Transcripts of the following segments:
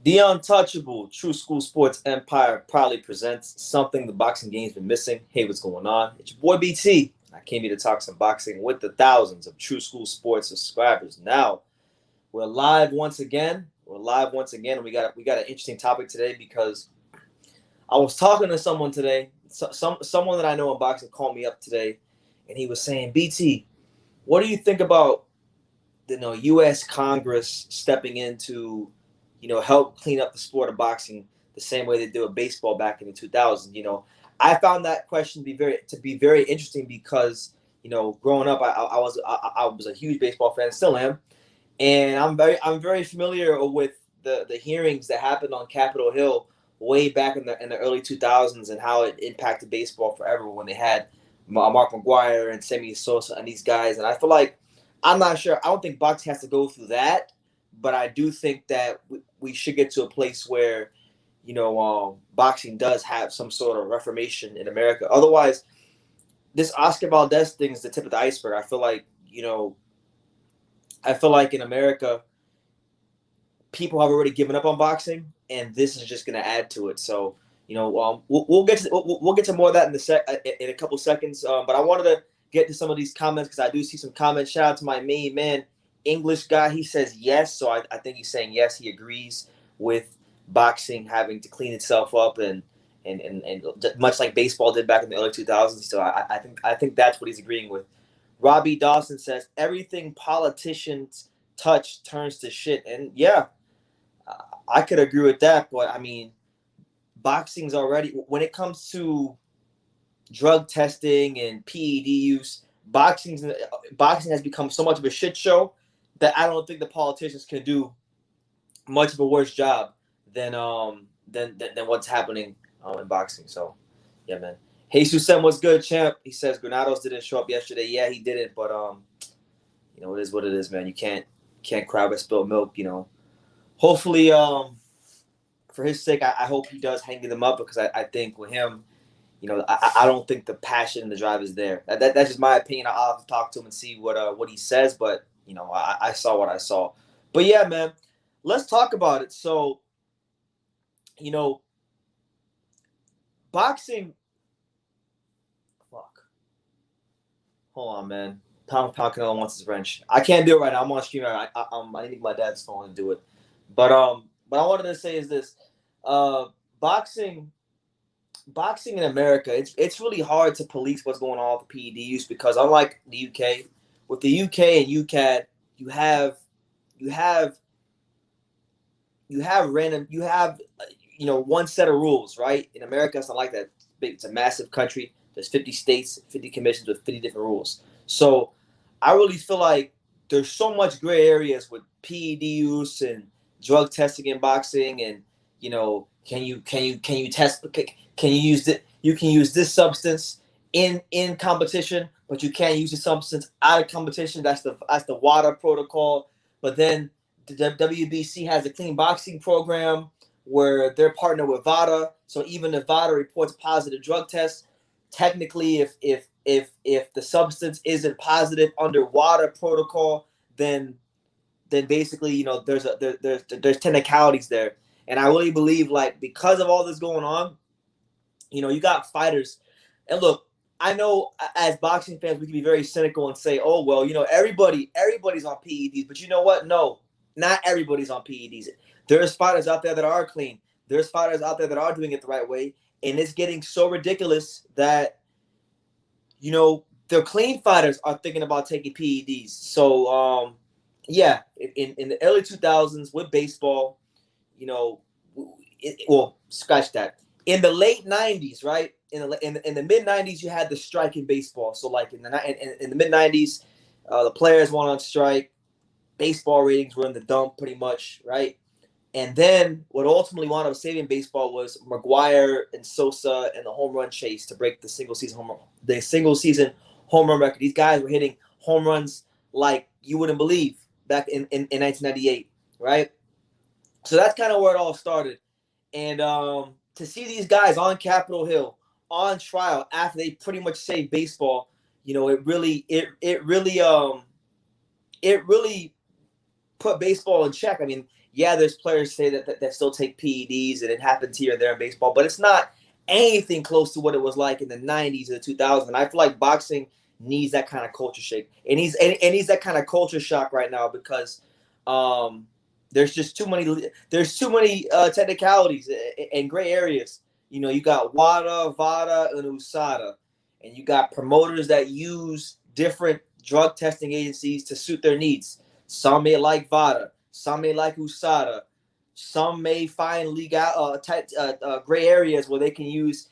The Untouchable True School Sports Empire proudly presents something the boxing game's been missing. Hey, what's going on? It's your boy BT. I came here to talk some boxing with the thousands of True School Sports subscribers. Now, we're live once again. We got an interesting topic today because I was talking to someone today. Someone that I know in boxing called me up today, and he was saying, "BT, what do you think about U.S. Congress stepping in to, help clean up the sport of boxing the same way they did with baseball back in the 2000s?" I found that question to be very interesting because growing up, I was a huge baseball fan, still am, and I'm very familiar with the hearings that happened on Capitol Hill way back in the early 2000s and how it impacted baseball forever when they had Mark McGuire and Sammy Sosa and these guys. And I feel like I'm not sure. I don't think boxing has to go through that, but I do think that we should get to a place where boxing does have some sort of reformation in America. Otherwise, this Oscar Valdez thing is the tip of the iceberg. I feel like in America, people have already given up on boxing, and this is just going to add to it. So, we'll get to we'll get to more of that in a couple seconds. But I wanted to get to some of these comments because I do see some comments. Shout out to my main man, English guy. He says yes, so I think he's saying yes. He agrees with boxing having to clean itself up and much like baseball did back in the early 2000s. So I think that's what he's agreeing with. Robbie Dawson says everything politicians touch turns to shit, and yeah, I could agree with that. But I mean, boxing's already when it comes to drug testing and PED use, boxing has become so much of a shit show that I don't think the politicians can do much of a worse job than what's happening in boxing. So yeah, man. Jesus Sem, what's good, champ? He says Granados didn't show up yesterday. Yeah, he didn't, but it is what it is, man. You can't cry by spilled milk. Hopefully, for his sake, I hope he does hang them up because I think with him, I don't think the passion and the drive is there. That's just my opinion. I'll have to talk to him and see what he says, but I saw what I saw. But yeah, man, let's talk about it. So, you know, boxing. Fuck. Hold on, man. Tom Canelo wants his wrench. I can't do it right now. I'm on stream. I need my dad's phone to do it. But I wanted to say is this: uh, boxing boxing in America, it's really hard to police what's going on with the PED use because unlike the UK, with the UK and UCAD, you have you have you have one set of rules, right? In America, it's not like that. It's a massive country. There's 50 states, 50 commissions with 50 different rules. So I really feel like there's so much gray areas with PED use and drug testing in boxing, and can you test? Can you use it? You can use this substance in competition, but you can't use the substance out of competition. That's the WADA protocol. But then the WBC has a clean boxing program where they're partnered with VADA. So even if VADA reports positive drug tests, technically, if the substance isn't positive under WADA protocol, then basically there's technicalities there. And I really believe like because of all this going on, you got fighters. And look, I know as boxing fans we can be very cynical and say, oh well, everybody's on PEDs, but you know what? No, not everybody's on PEDs. There's fighters out there that are clean. There's fighters out there that are doing it the right way, and it's getting so ridiculous that the clean fighters are thinking about taking PEDs. So yeah, in the early 2000s with baseball, well, scratch that. In the late 90s, right? In the mid 90s, you had the strike in baseball. So like in the mid 90s, the players went on strike. Baseball ratings were in the dump, pretty much, right? And then what ultimately wound up saving baseball was McGuire and Sosa and the home run chase to break the single season home run record. These guys were hitting home runs like you wouldn't believe back in 1998, right? So that's kind of where it all started. And to see these guys on Capitol Hill on trial after they pretty much saved baseball, it really put baseball in check. I mean, Yeah, there's players say that still take PEDs, and it happens here and there in baseball, but it's not anything close to what it was like in the 90s or the 2000s. And I feel like boxing needs that kind of culture shake. It needs that kind of culture shock right now because there's just too many technicalities and gray areas. You know, you got WADA, VADA, and USADA, and you got promoters that use different drug testing agencies to suit their needs. Some may like VADA, some may like USADA, some may find legal gray areas where they can use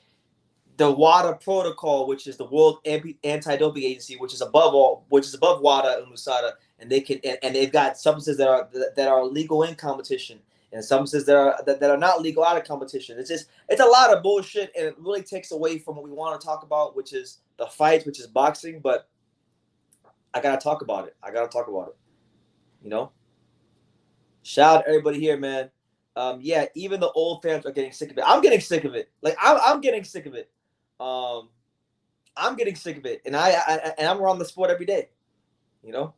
the WADA protocol, which is the World Anti-Doping Agency, which is above WADA and USADA, and they've got substances that are legal in competition, and substances that are not legal out of competition. It's a lot of bullshit, and it really takes away from what we want to talk about, which is the fights, which is boxing. But I gotta talk about it. You know, shout out to everybody here, man. Yeah, even the old fans are getting sick of it. I'm getting sick of it. Like I'm getting sick of it. I'm getting sick of it, and I'm around the sport every day. You know,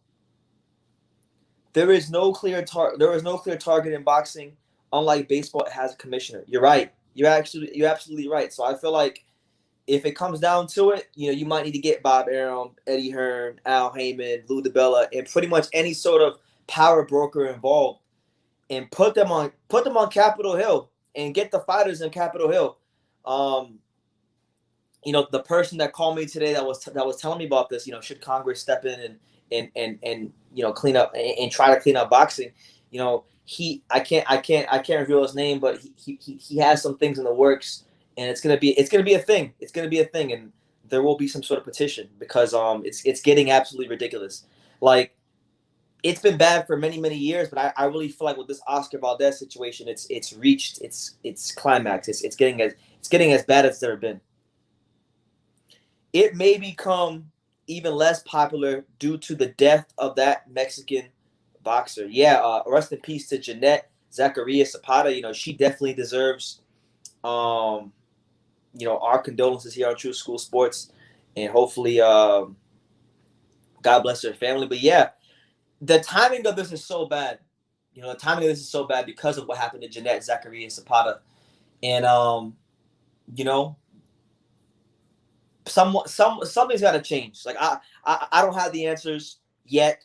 there is no clear target in boxing. Unlike baseball, it has a commissioner. You're right. You're absolutely right. So I feel like if it comes down to it, you know, you might need to get Bob Arum, Eddie Hearn, Al Heyman, Lou DiBella, and pretty much any sort of power broker involved, and put them on Capitol Hill and get the fighters in Capitol Hill. You know, the person that called me today that was telling me about this, you know, should Congress step in and you know, clean up and try to clean up boxing? You know, I can't reveal his name, but he has some things in the works, and it's gonna be a thing. It's gonna be a thing, and there will be some sort of petition because it's getting absolutely ridiculous. Like, it's been bad for many years, but I really feel like with this Oscar Valdez situation, it's reached its climax. It's getting as bad as it's ever been. It may become even less popular due to the death of that Mexican boxer. Yeah, rest in peace to Jeanette Zacharias Zapata. You know, she definitely deserves, you know, our condolences here on True School Sports, and hopefully, God bless her family. But yeah, the timing of this is so bad. You know, the timing of this is so bad because of what happened to Jeanette Zacharias Zapata, and you know, something's got to change. Like I don't have the answers yet.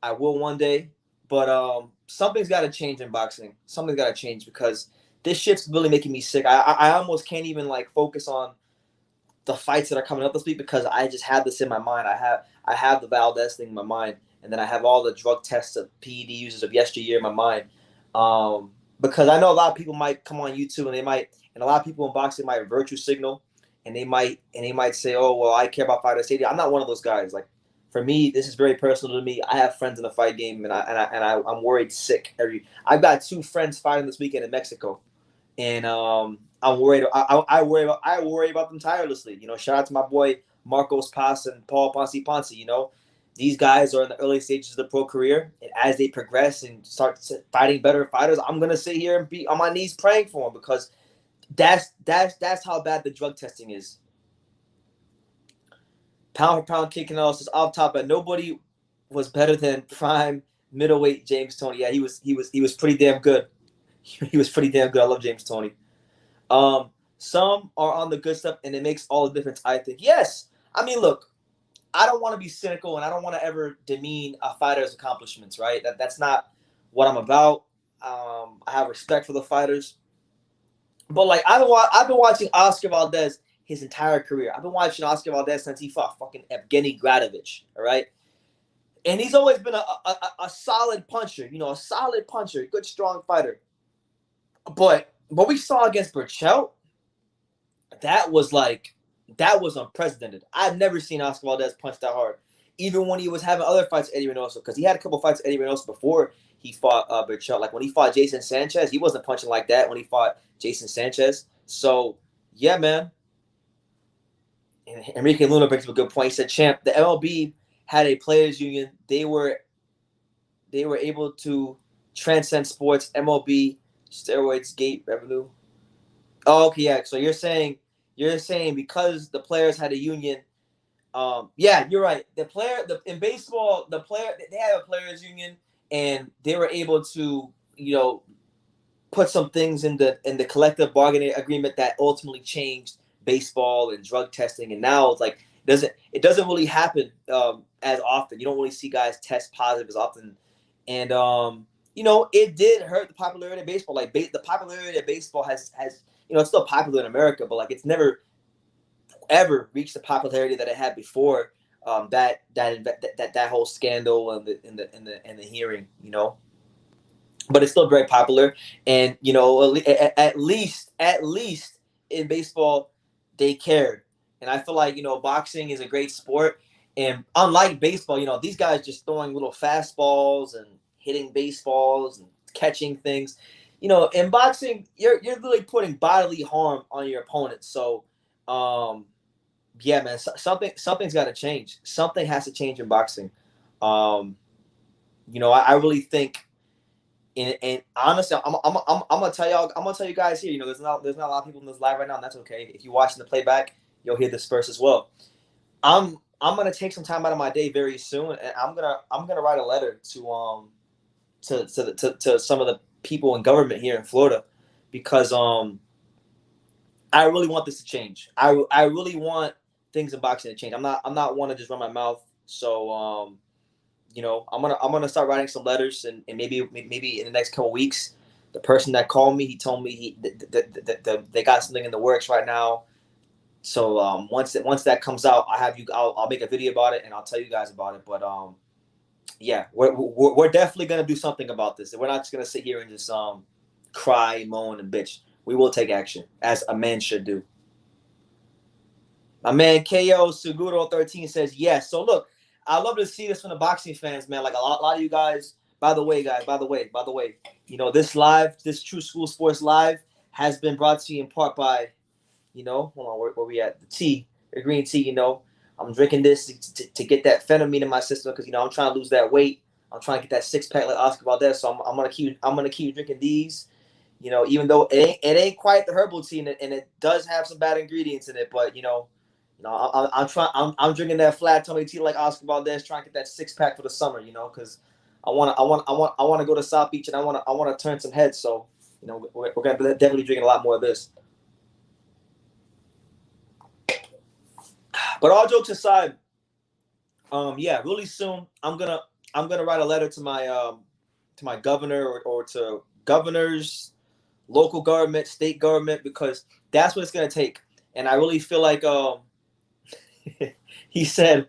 I will one day, but something's got to change in boxing. Something's got to change because this shit's really making me sick. I almost can't even like focus on the fights that are coming up this week because I just have this in my mind. I have the Valdez thing in my mind, and then I have all the drug tests of PED users of yesteryear in my mind. Because I know a lot of people might come on YouTube and a lot of people in boxing might virtue signal, and they might say, "Oh, well, I care about fighter safety." I'm not one of those guys. Like, for me, this is very personal to me. I have friends in the fight game, and I'm worried sick. I've got 2 friends fighting this weekend in Mexico, and I'm worried. I worry about them tirelessly. You know, shout out to my boy Marcos Paz and Paul Ponce. You know, these guys are in the early stages of the pro career, and as they progress and start fighting better fighters, I'm gonna sit here and be on my knees praying for them because that's how bad the drug testing is. Pound for pound, kicking analysis off top, but nobody was better than prime middleweight James Toney. Yeah, he was pretty damn good. He was pretty damn good. I love James Toney. Some are on the good stuff, and it makes all the difference, I think. Yes. I mean, look, I don't want to be cynical, and I don't want to ever demean a fighter's accomplishments, right? That's not what I'm about. I have respect for the fighters. But, like, I've been watching Oscar Valdez his entire career. I've been watching Oscar Valdez since he fought fucking Evgeny Gradovich, all right? And he's always been a solid puncher, you know, a solid puncher, good, strong fighter. But what we saw against Burchell, that was unprecedented. I've never seen Oscar Valdez punch that hard, even when he was having other fights with Eddie Reynoso, because he had a couple fights with Eddie Reynoso before he fought Burchell. Like when he fought Jason Sanchez, he wasn't punching like that when he fought Jason Sanchez. So yeah, man. And Enrique Luna brings up a good point. He said, "Champ, the MLB had a players union. They were able to transcend sports. MLB steroids gate revenue." Oh, okay, yeah. So you're saying because the players had a union. Yeah, you're right. In baseball, they have a players union, and they were able to put some things in the collective bargaining agreement that ultimately changed baseball and drug testing, and now it's like it doesn't really happen as often. You don't really see guys test positive as often, and it did hurt the popularity of baseball. Like the popularity of baseball has it's still popular in America, but like it's never ever reached the popularity that it had before that whole scandal and the hearing, but it's still very popular. And at least in baseball they cared. And I feel like boxing is a great sport, and unlike baseball, these guys just throwing little fastballs and hitting baseballs and catching things. In boxing you're really putting bodily harm on your opponent. So yeah, man, something's got to change. Something has to change in boxing. I really think, and honestly, I'm gonna tell y'all, I'm gonna tell you guys here. There's not a lot of people in this live right now, and that's okay. If you're watching the playback, you'll hear this first as well. I'm gonna take some time out of my day very soon, and I'm gonna write a letter to some of the people in government here in Florida, because I really want this to change. I really want things in boxing to change. I'm not one to just run my mouth. So I'm gonna start writing some letters, and maybe in the next couple weeks, the person that called me, he told me they got something in the works right now. So once that comes out, I'll make a video about it, and I'll tell you guys about it. But yeah, we're definitely gonna do something about this. We're not just gonna sit here and just cry, moan, and bitch. We will take action, as a man should do. My man KO Seguro 13 says yes. So look, I love to see this from the boxing fans, man. Like a lot of you guys. By the way, this True School Sports Live has been brought to you in part by, hold on, where we at? The tea, the green tea. I'm drinking this to get that phenamine in my system, because I'm trying to lose that weight. I'm trying to get that 6-pack like Oscar Valdez. So I'm gonna keep drinking these. Even though it ain't quite the herbal tea, and it does have some bad ingredients in it, but I'm drinking that flat tummy tea like Oscar Valdez, trying to get that 6-pack for the summer, because I want to go to South Beach, and I want to turn some heads. So we're gonna definitely drinking a lot more of this. But all jokes aside, yeah, really soon I'm gonna write a letter to my governor or to governors, local government, state government, because that's what it's gonna take. And I really feel like he said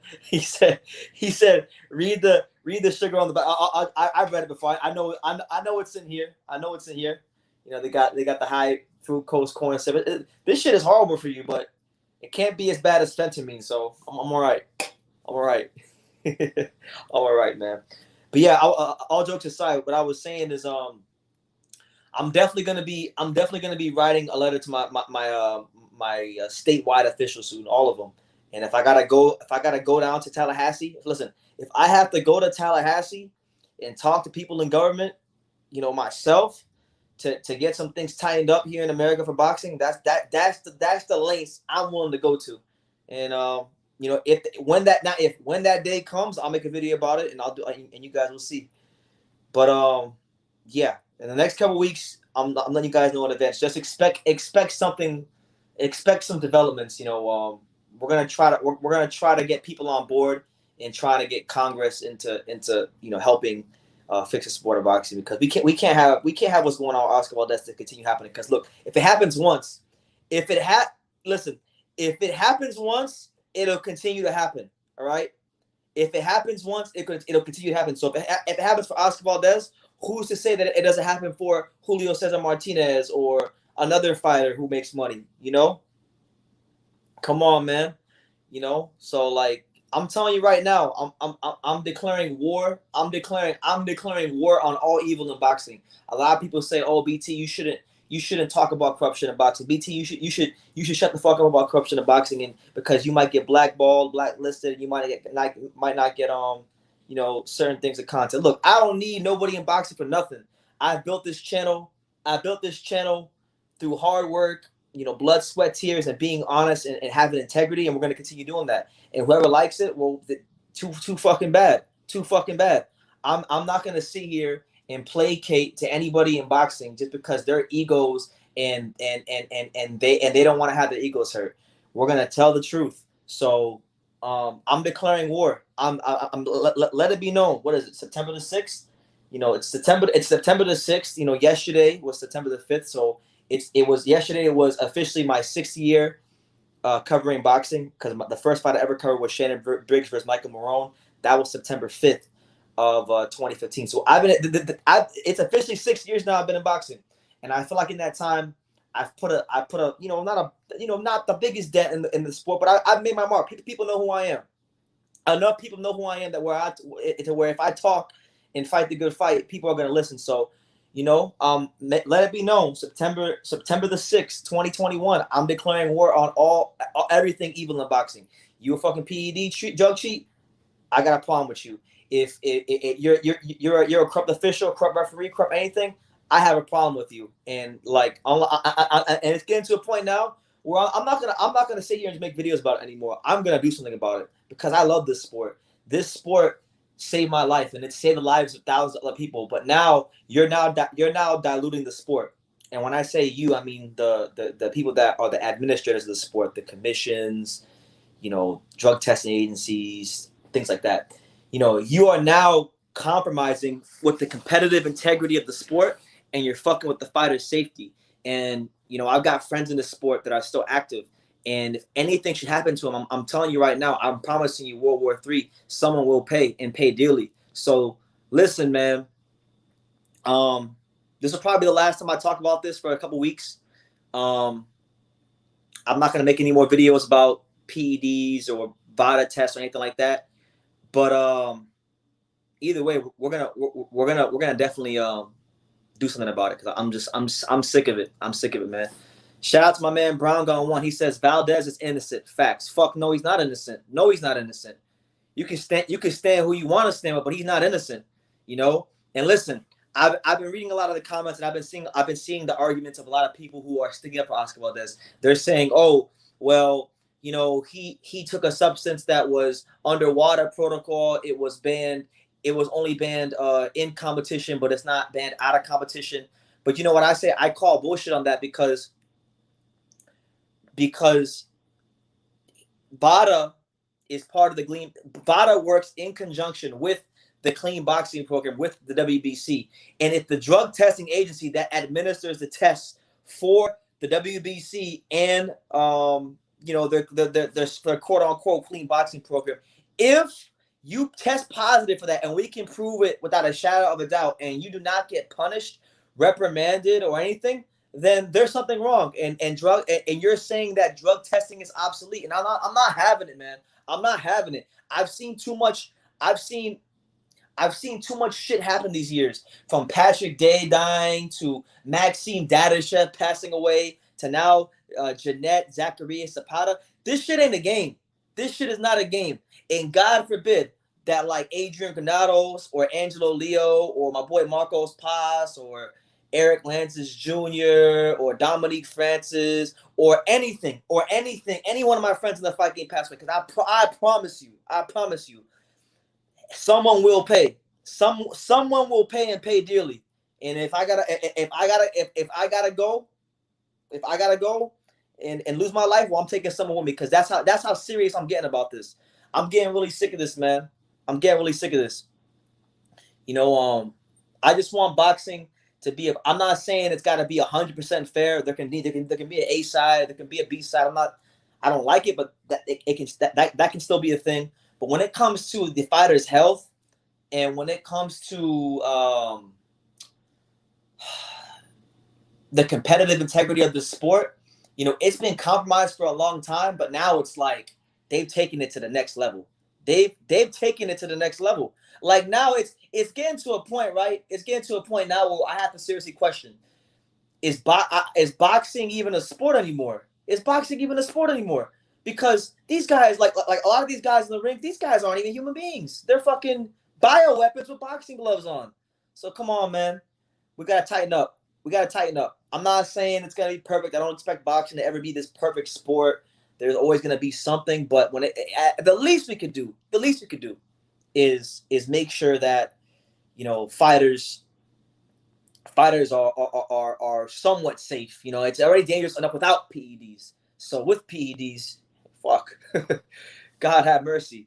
read the sugar on the back. I've read it before. I know it's in here. They got the high fructose corn syrup. This shit is horrible for you, but it can't be as bad as phentermine. So I'm all right. I'm all right. I'm all right, man. But yeah, all jokes aside, what I was saying is I'm definitely gonna be writing a letter to my statewide officials soon, all of them. And if I gotta go down to Tallahassee, listen, if I have to go to Tallahassee and talk to people in government, myself, to get some things tightened up here in America for boxing, that's the lengths I'm willing to go to. And when that day comes, I'll make a video about it, and I'll do, and you guys will see. But yeah, in the next couple of weeks, I'm letting you guys know in advance. Just expect something, expect some developments. We're gonna try to get people on board and try to get Congress into helping fix the sport of boxing, because we can't have what's going on with Oscar Valdez to continue happening. Because look, if it happens once, if it happens once, it'll continue to happen. All right. If it happens once, it'll continue to happen. So if it happens for Oscar Valdez, who's to say that it doesn't happen for Julio Cesar Martinez or another fighter who makes money? Come on, man. So like, I'm telling you right now, I'm declaring war. I'm declaring war on all evil in boxing. A lot of people say, "Oh, BT, you shouldn't talk about corruption in boxing. BT, you should shut the fuck up about corruption in boxing, and because you might get blackballed, blacklisted, you might not get certain things of content. Look, I don't need nobody in boxing for nothing. I built this channel through hard work, blood, sweat, tears, and being honest and having integrity, and we're going to continue doing that. And whoever likes it, well, too fucking bad. I'm not going to sit here and placate to anybody in boxing just because their egos and they don't want to have their egos hurt. We're gonna tell the truth. So I'm declaring war. I'm let it be known. What is it? September the 6th. It's September the 6th. Yesterday was September the 5th. So yesterday. It was officially my 6th year covering boxing, because the first fight I ever covered was Shannon Briggs versus Michael Marone. That was September 5th of 2015. So it's officially 6 years now I've been in boxing, and I feel like in that time I put a not the biggest dent in the sport, but I've made my mark. People know who I am. Enough people know who I am to where if I talk and fight the good fight, people are gonna listen. So, let it be known. September the 6th, 2021. I'm declaring war on everything evil in boxing. You a fucking PED drug cheat? I got a problem with you. If you're a corrupt official, corrupt referee, corrupt anything, I have a problem with you. And and it's getting to a point now where I'm not gonna sit here and just make videos about it anymore. I'm gonna do something about it because I love this sport. This sport saved my life, and it saved the lives of thousands of other people. But now you're now diluting the sport. And when I say you, I mean the people that are the administrators of the sport, the commissions, drug testing agencies, things like that. You are now compromising with the competitive integrity of the sport, and you're fucking with the fighter's safety. And I've got friends in the sport that are still active, and if anything should happen to them, I'm telling you right now, I'm promising you World War III, someone will pay, and pay dearly. So listen, man. This will probably be the last time I talk about this for a couple weeks. I'm not gonna make any more videos about PEDs or VADA tests or anything like that. But either way, we're gonna definitely do something about it, because I'm sick of it. I'm sick of it, man. Shout out to my man Brown Gone One. He says Valdez is innocent. Facts. Fuck no, he's not innocent. No, he's not innocent. You can stand who you want to stand with, but he's not innocent. And listen, I've been reading a lot of the comments, and I've been seeing the arguments of a lot of people who are sticking up for Oscar Valdez. They're saying, oh, well, he took a substance that was under WADA protocol. It was banned. It was only banned in competition, but it's not banned out of competition. But you know what I say? I call bullshit on that because VADA is part of the clean. VADA works in conjunction with the clean boxing program, with the WBC. And if the drug testing agency that administers the tests for the WBC and their quote unquote clean boxing program, if you test positive for that and we can prove it without a shadow of a doubt, and you do not get punished, reprimanded, or anything, then there's something wrong. And you're saying that drug testing is obsolete, and I'm not having it, man. I'm not having it. I've seen too much shit happen these years, from Patrick Day dying to Maxime Dadashev passing away to now Jeanette Zacharias Zapata. This shit ain't a game. This shit is not a game. And God forbid that like Adrian Granados or Angelo Leo or my boy Marcos Paz or Eric Lances Jr. or Dominique Francis or anything, any one of my friends in the fight game passed away. Because I promise you, someone will pay. Someone will pay, and pay dearly. And if I gotta go and lose my life, well, I'm taking someone with me, because that's how serious I'm getting about this. I'm getting really sick of this, man. I'm getting really sick of this. I just want boxing to be. I'm not saying it's got to be 100% fair. There can be an A side, there can be a B side. I don't like it, but that can still be a thing. But when it comes to the fighter's health, and when it comes to the competitive integrity of the sport, it's been compromised for a long time, but now it's like they've taken it to the next level. They've taken it to the next level. Like now it's getting to a point, right? It's getting to a point now where I have to seriously question: is boxing even a sport anymore? Is boxing even a sport anymore? Because these guys, like a lot of these guys in the ring, these guys aren't even human beings. They're fucking bioweapons with boxing gloves on. So come on, man. We gotta tighten up. I'm not saying it's gonna be perfect. I don't expect boxing to ever be this perfect sport. There's always gonna be something, but the least we could do is make sure that fighters fighters are somewhat safe. You know, it's already dangerous enough without PEDs. So with PEDs, fuck, God have mercy.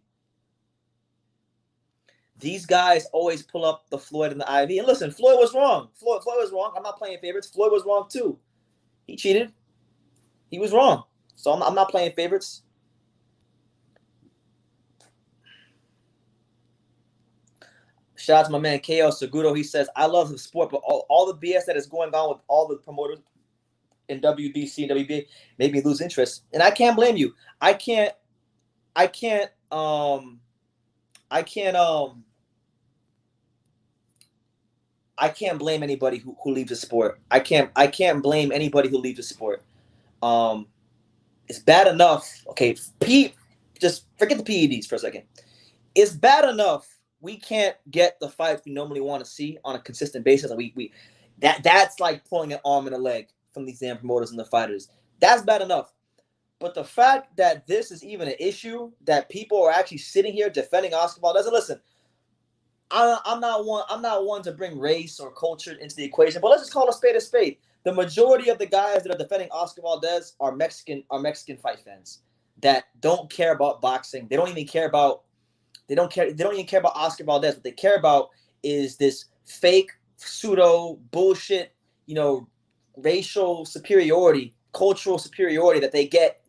These guys always pull up the Floyd and the IV. And listen, Floyd was wrong. Floyd was wrong. I'm not playing favorites. Floyd was wrong too. He cheated. He was wrong. So I'm not playing favorites. Shout out to my man KL Segudo. He says, I love the sport, but all the BS that is going on with all the promoters in WBC and WBA made me lose interest. And I can't blame you. I can't blame anybody who leaves the sport. I can't blame anybody who leaves the sport. It's bad enough. Okay, just forget the PEDs for a second. It's bad enough we can't get the fights we normally want to see on a consistent basis. And that's like pulling an arm and a leg from these damn promoters and the fighters. That's bad enough. But the fact that this is even an issue, that people are actually sitting here defending Oscar Valdez, and listen, I'm not one to bring race or culture into the equation, but let's just call a spade a spade. The majority of the guys that are defending Oscar Valdez are Mexican fight fans that don't care about boxing. They don't even care about Oscar Valdez. What they care about is this fake pseudo bullshit, racial superiority, cultural superiority that they get,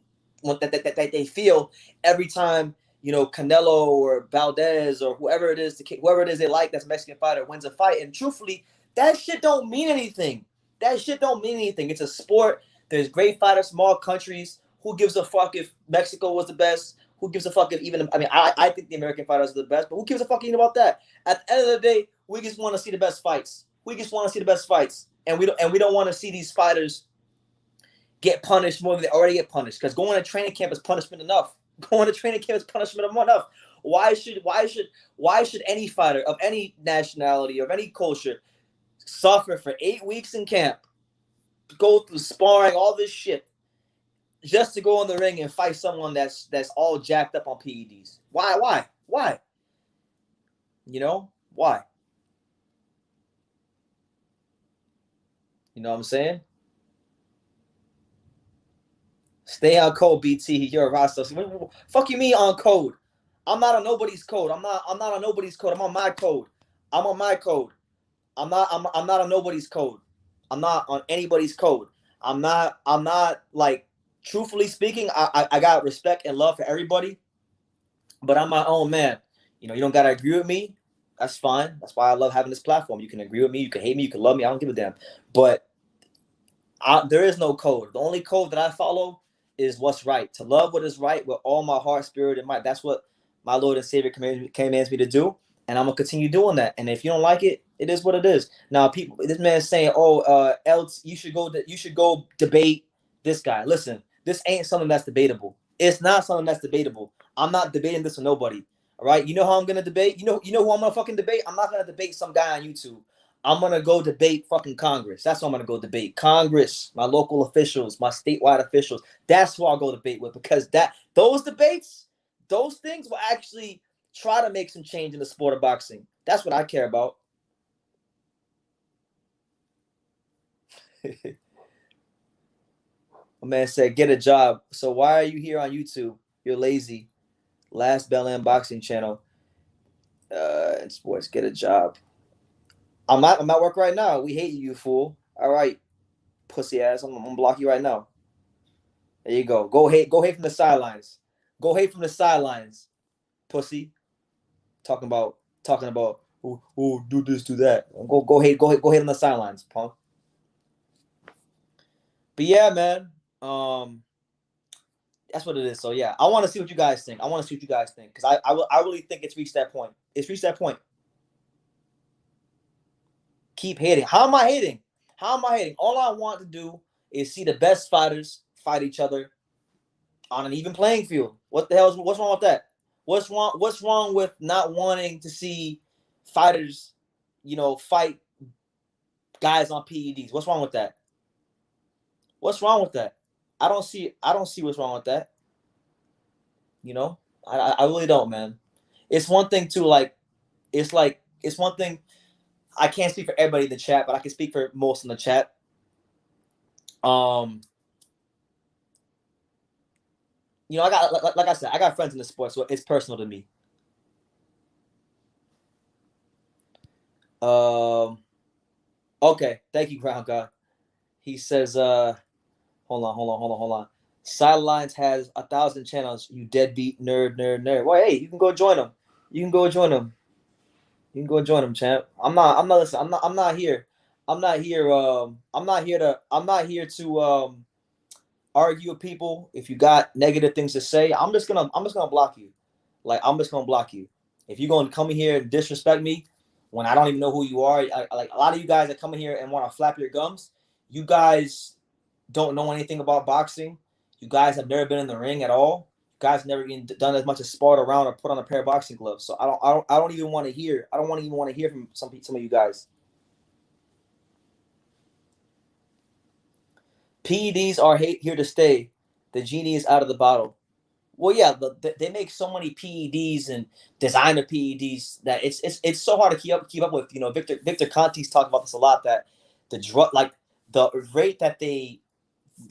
that they feel every time Canelo or Valdez or whoever it is they like that's a Mexican fighter wins a fight. And truthfully, that shit don't mean anything. It's a sport. There's great fighters from all countries. Who gives a fuck if Mexico was the best? Who gives a fuck if I think the American fighters are the best, but who gives a fuck even about that? At the end of the day, we just want to see the best fights. And we don't want to see these fighters get punished more than they already get punished. Because going to training camp is punishment enough. Why should any fighter of any nationality, of any culture, suffer for 8 weeks in camp, go through sparring, all this shit, just to go in the ring and fight someone that's all jacked up on PEDs? Why? Why? Why? You know what I'm saying? Stay on code, BT. You're a roster. Fuck you, me on code. I'm not on nobody's code. I'm not on nobody's code. I'm on my code. I'm on not on nobody's code. I'm not on anybody's code. I'm not like, truthfully speaking, I got respect and love for everybody, but I'm my own man. You don't gotta agree with me. That's fine. That's why I love having this platform. You can agree with me, you can hate me, you can love me. I don't give a damn. But there is no code. The only code that I follow is what's right. To love what is right with all my heart, spirit, and might. That's what my Lord and Savior commands me to do, and I'm gonna continue doing that. And if you don't like it, it is what it is. Now, this man is saying, else you should go debate this guy. Listen, this ain't something that's debatable. It's not something that's debatable. I'm not debating this with nobody. All right, you know how I'm gonna debate? You know who I'm gonna fucking debate? I'm not gonna debate some guy on YouTube. I'm gonna go debate fucking Congress. That's what I'm gonna go debate. Congress, my local officials, my statewide officials. That's who I'll go debate with, because those debates, those things will actually try to make some change in the sport of boxing. That's what I care about. My man said, get a job. So why are you here on YouTube? You're lazy. Last Bell End Boxing channel. In sports, get a job. I'm at work right now. We hate you, fool. All right, pussy ass. I'm gonna block you right now. There you go. Go hate from the sidelines. Go hate from the sidelines, pussy. Talking about do this, do that. Go hate on the sidelines, punk. But yeah, man. That's what it is. So yeah, I want to see what you guys think. Because I really think it's reached that point. Keep hating. How am I hating? All I want to do is see the best fighters fight each other on an even playing field. What's wrong with that? What's wrong with not wanting to see fighters, fight guys on PEDs? What's wrong with that? I don't see what's wrong with that. I really don't, man. It's one thing to it's one thing. I can't speak for everybody in the chat, but I can speak for most in the chat. You know, I got like I said, I got friends in the sport, so it's personal to me. Okay, thank you, Ground God. He says, hold on. Sidelines has 1,000 channels. You deadbeat nerd. Well, hey, you can go join them. You can go join them. You can go join them, champ. I'm not listening. I'm not here. I'm not here to argue with people. If you got negative things to say, I'm just gonna block you. Like, I'm just gonna block you. If you're gonna come in here and disrespect me when I don't even know who you are, like a lot of you guys that come in here and want to flap your gums, you guys don't know anything about boxing. You guys have never been in the ring at all. You guys never even done as much as sparred around or put on a pair of boxing gloves. So I don't even want to hear. I don't even want to hear from some of you guys. PEDs are here to stay. The genie is out of the bottle. Well, yeah, they make so many PEDs and designer PEDs that it's so hard to keep up with. You know, Victor Conti's talked about this a lot, that the drug, like the rate that they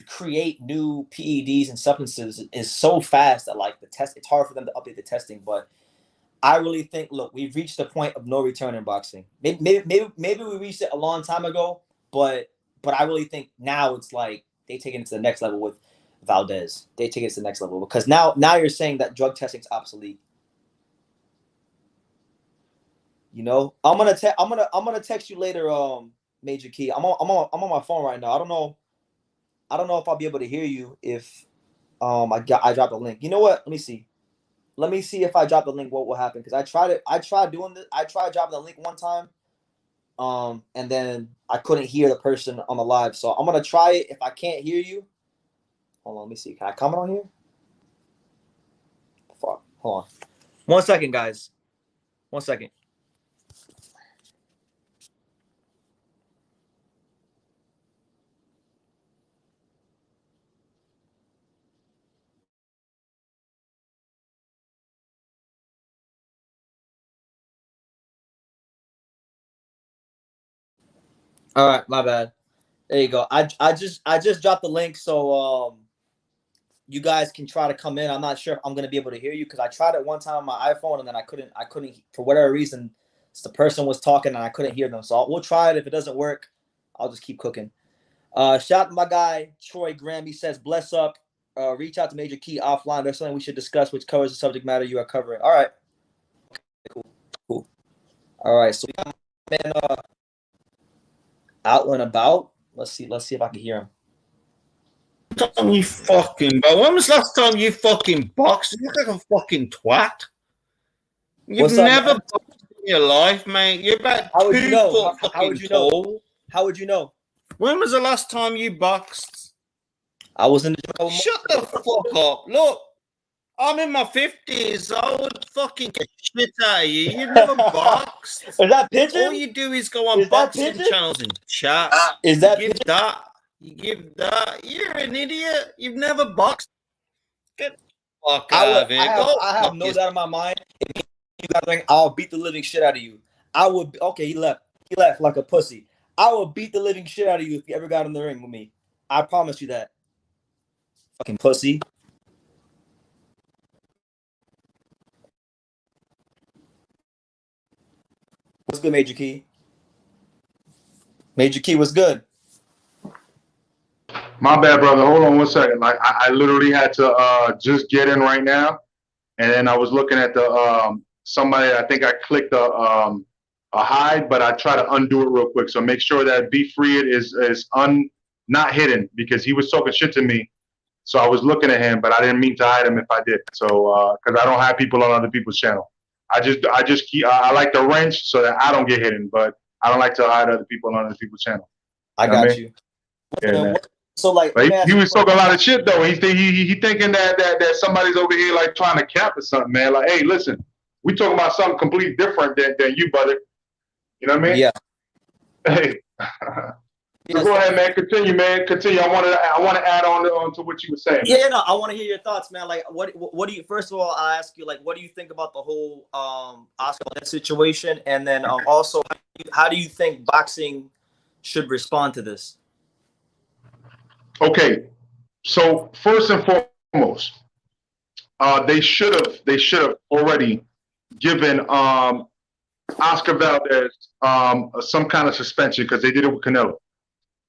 create new PEDs and substances is so fast that like it's hard for them to update the testing. But I really think, look, we've reached the point of no return in boxing. Maybe we reached it a long time ago, but I really think now it's like they take it to the next level with Valdez. They take it to the next level because now you're saying that drug testing's obsolete. You know, I'm gonna text you later, Major Key. I'm on my phone right now. I don't know if I'll be able to hear you if I dropped a link. You know what? Let me see. Let me see if I drop the link, what will happen? Because I tried doing this. I tried dropping the link one time, and then I couldn't hear the person on the live. So I'm gonna try it. If I can't hear you, hold on. Let me see. Can I comment on here? Fuck. Hold on. 1 second, guys. 1 second. All right, my bad. There you go. I just dropped the link, so you guys can try to come in. I'm not sure if I'm gonna be able to hear you because I tried it one time on my iPhone and then I couldn't for whatever reason. The person was talking and I couldn't hear them. So we'll try it. If it doesn't work, I'll just keep cooking. Shout out to my guy Troy Graham. He says, "Bless up. Reach out to Major Key offline. There's something we should discuss, which covers the subject matter you are covering." All right. Cool. All right. So we got my man out and about. Let's see if I can hear him. Time you fucking, bro. When was the last time you fucking boxed? You look like a fucking twat. You've never boxed in your life, mate. You're about 2 foot fucking tall. How would you know? When was the last time you boxed? I was in the gym. Shut the fuck up. Look, I'm in my 50s. I would fucking get shit out of you. You've never boxed. Is that pigeon? All you do is go on boxing channels and chat. Is that you give that? You're an idiot. You've never boxed. Get the fuck out of here. I have no doubt in my mind. If you got ring, I'll beat the living shit out of you. I would. Okay, he left. He left like a pussy. I will beat the living shit out of you if you ever got in the ring with me. I promise you that. Fucking pussy. What's good, Major Key? Major Key, what's good? My bad, brother. Hold on 1 second. Like I literally had to just get in right now, and then I was looking at the somebody. I think I clicked a hide, but I try to undo it real quick. So make sure that Be Free It is not hidden because he was talking shit to me. So I was looking at him, but I didn't mean to hide him if I did. So because I don't have people on other people's channel. I just keep. I like to wrench so that I don't get hidden, but I don't like to hide other people on other people's channel. I got you. Yeah, so like he was talking a lot of shit though. He thinking that somebody's over here like trying to cap or something, man. Like, hey, listen, we talking about something completely different than you, brother. You know what I mean? Yeah. Hey. So go ahead, man. Continue, man. Continue. I want to add on to what you were saying. Yeah, no, I want to hear your thoughts, man. Like, what do you? First of all, I ask you, like, what do you think about the whole Oscar situation, and then also, how do you think boxing should respond to this? Okay, so first and foremost, they should have already given Oscar Valdez some kind of suspension because they did it with Canelo.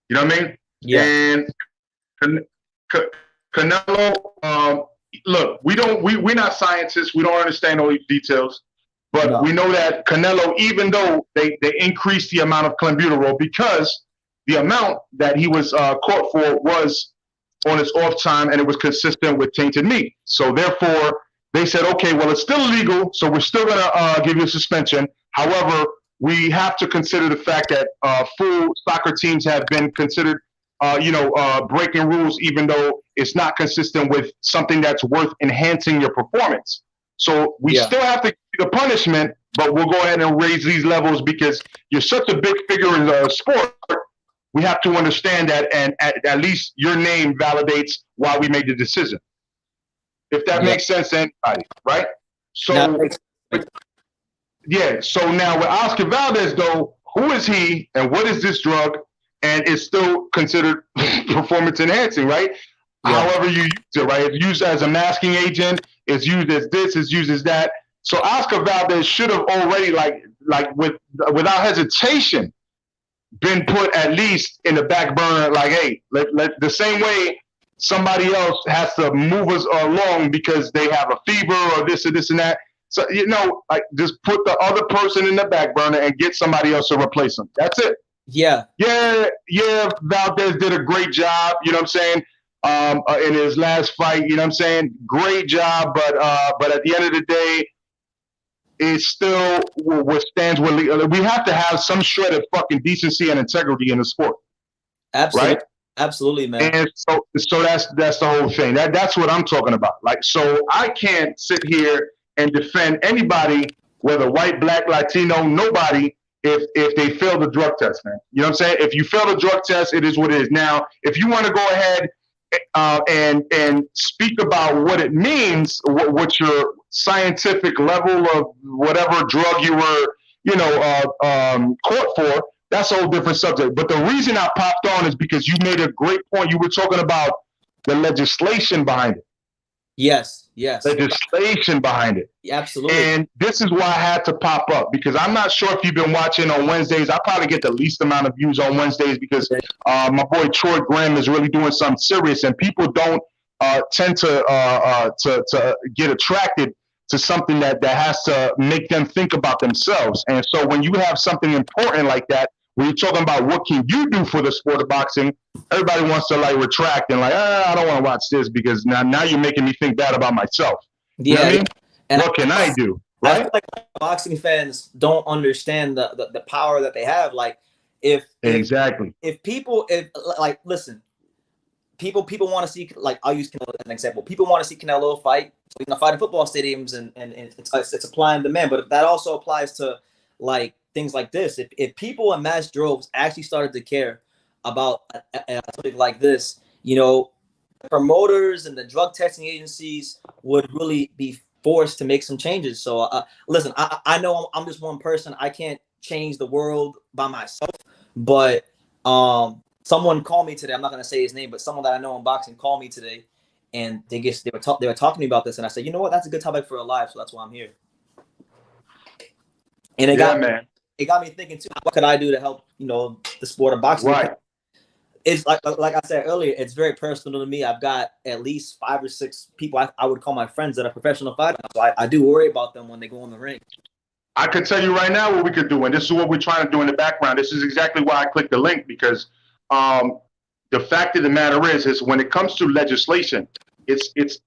You know what I mean? Yeah. And Canelo, look, we're not scientists. We don't understand all these details, but we know that Canelo, even though they increased the amount of clenbuterol because the amount that he was caught for was on his off time and it was consistent with tainted meat. So therefore, they said, okay, well, it's still illegal, so we're still going to give you a suspension. However, we have to consider the fact that full soccer teams have been considered, breaking rules, even though it's not consistent with something that's worth enhancing your performance. So we still have to give the punishment, but we'll go ahead and raise these levels because you're such a big figure in the sport. We have to understand that, and at least your name validates why we made the decision. If that makes sense to anybody, right? So, so now with Oscar Valdez, though, who is he and what is this drug? And it's still considered performance enhancing, right? However you use it, right? It's used as a masking agent. It's used as this. It's used as that. So Oscar Valdez should have already, without hesitation, been put at least in the back burner. Like, hey, let the same way somebody else has to move us along because they have a fever or this and that. So, just put the other person in the back burner and get somebody else to replace them. That's it. Yeah. Valdez did a great job. You know what I'm saying? In his last fight, you know what I'm saying? Great job. But at the end of the day, it still withstands what we have to have some shred of fucking decency and integrity in the sport. Absolutely. Right? Absolutely, man. And so that's the whole thing. That's what I'm talking about. Like, so I can't sit here and defend anybody, whether white, black, Latino, nobody, if they fail the drug test, man. You know what I'm saying? If you fail the drug test, it is what it is. Now, if you want to go ahead and speak about what it means, what your scientific level of whatever drug you were, caught for, that's a whole different subject. But the reason I popped on is because you made a great point. You were talking about the legislation behind it. Yes. Legislation behind it. Absolutely. And this is why I had to pop up, because I'm not sure if you've been watching on Wednesdays. I probably get the least amount of views on Wednesdays because my boy Troy Graham is really doing something serious, and people don't tend to get attracted to something that has to make them think about themselves. And so when you have something important like that, when you're talking about what can you do for the sport of boxing, everybody wants to retract and I don't want to watch this because now you're making me think bad about myself. You know what I mean? And what can I do? Right? I feel like boxing fans don't understand the power that they have. Like if people listen, people want to see, I'll use Canelo as an example. People want to see Canelo fight. So he's gonna fight in football stadiums and it's supply and demand. But that also applies to things like this. If people in mass droves actually started to care about something like this, the promoters and the drug testing agencies would really be forced to make some changes. So listen, I know I'm just one person. I can't change the world by myself. But someone called me today. I'm not gonna say his name, but someone that I know in boxing called me today, and they were talking to me about this, and I said, you know what, that's a good topic for a live, so that's why I'm here. And it got me thinking too. What could I do to help the sport of boxing? Right. It's like I said earlier, it's very personal to me. I've got at least 5 or 6 people I would call my friends that are professional fighters. So I do worry about them when they go in the ring. I can tell you right now what we could do, and this is what we're trying to do in the background. This is exactly why I clicked the link, because the fact of the matter is when it comes to legislation, it's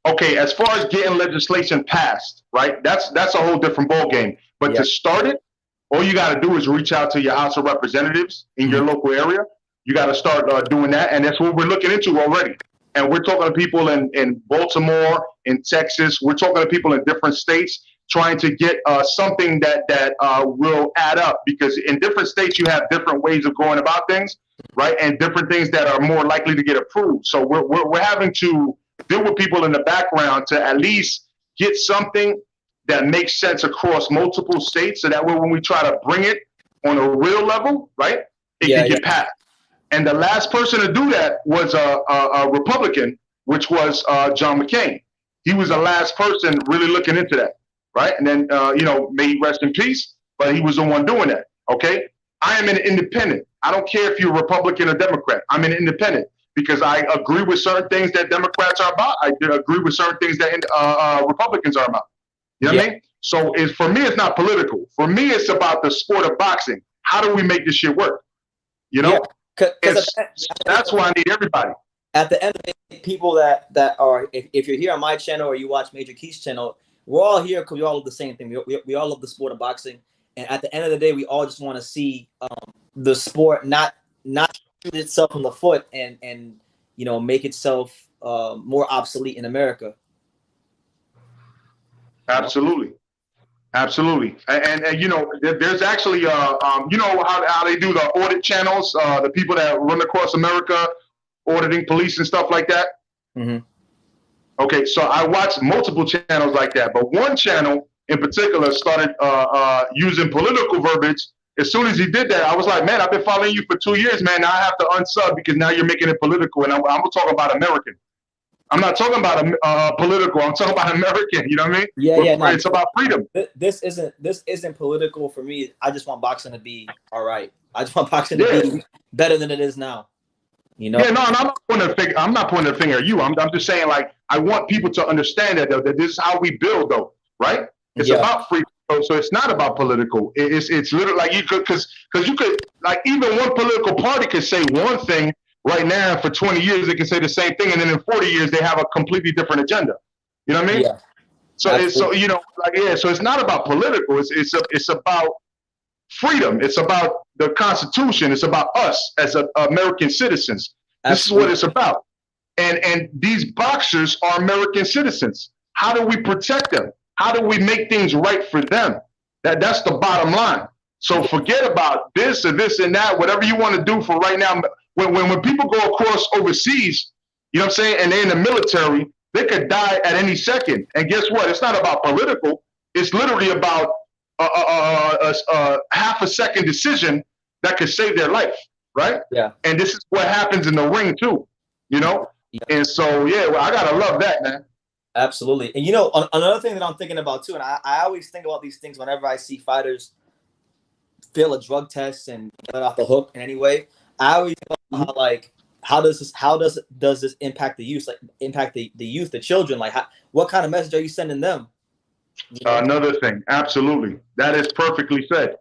okay. As far as getting legislation passed, right? That's a whole different ballgame. But to start it, all you got to do is reach out to your House of Representatives in your local area. You got to start doing that, and that's what we're looking into already. And we're talking to people in Baltimore, in Texas. We're talking to people in different states, trying to get something that will add up, because in different states you have different ways of going about things. right? And different things that are more likely to get approved. So we're having to deal with people in the background to at least get something that makes sense across multiple states, so that way when we try to bring it on a real level, right, it can get passed. And the last person to do that was a Republican, which was John McCain. He was the last person really looking into that, right? And then, may he rest in peace, but he was the one doing that, okay? I am an independent. I don't care if you're Republican or Democrat. I'm an independent because I agree with certain things that Democrats are about. I agree with certain things that Republicans are about. You know what I mean? So for me, it's not political. For me, it's about the sport of boxing. How do we make this shit work? You know? That's why I need everybody. At the end of the day, people that are, if you're here on my channel or you watch Major Keith's channel, we're all here because we all love the same thing. We all love the sport of boxing. And at the end of the day, we all just want to see the sport not shoot itself in the foot and make itself more obsolete in America. Absolutely. Absolutely. And there's actually, how they do the audit channels, the people that run across America, auditing police and stuff like that. Mm-hmm. Okay, so I watched multiple channels like that, but one channel in particular started using political verbiage. As soon as he did that, I was like, man, I've been following you for 2 years, man. Now I have to unsub because now you're making it political, and I'm going to talk about American. I'm not talking about political. I'm talking about American. You know what I mean? Yeah. No, it's about freedom. This isn't political for me. I just want boxing to be all right. I just want boxing to be better than it is now. You know? Yeah, no, and I'm not pointing a finger at you. I'm just saying, like, I want people to understand that this is how we build, though, right? It's about freedom. So it's not about political. It's literally like you could, because you could, like, even one political party could say one thing right now. For 20 years, they can say the same thing, and then in 40 years, they have a completely different agenda. You know what I mean? Yeah. So so it's not about political. It's about freedom. It's about the Constitution. It's about us as American citizens. Absolutely. This is what it's about. And these boxers are American citizens. How do we protect them? How do we make things right for them? That's the bottom line. So forget about this or this and that, whatever you want to do for right now. When people go across overseas, you know what I'm saying, and they're in the military, they could die at any second. And guess what? It's not about political. It's literally about a half a second decision that could save their life, right? Yeah. And this is what happens in the ring too, you know? Yeah. And so, I gotta love that, man. Absolutely. And another thing that I'm thinking about too, and I always think about these things whenever I see fighters fail a drug test and get off the hook in any way. I always think about how does this impact the youth, the youth, the children? Like, what kind of message are you sending them? Another thing, absolutely. That is perfectly said.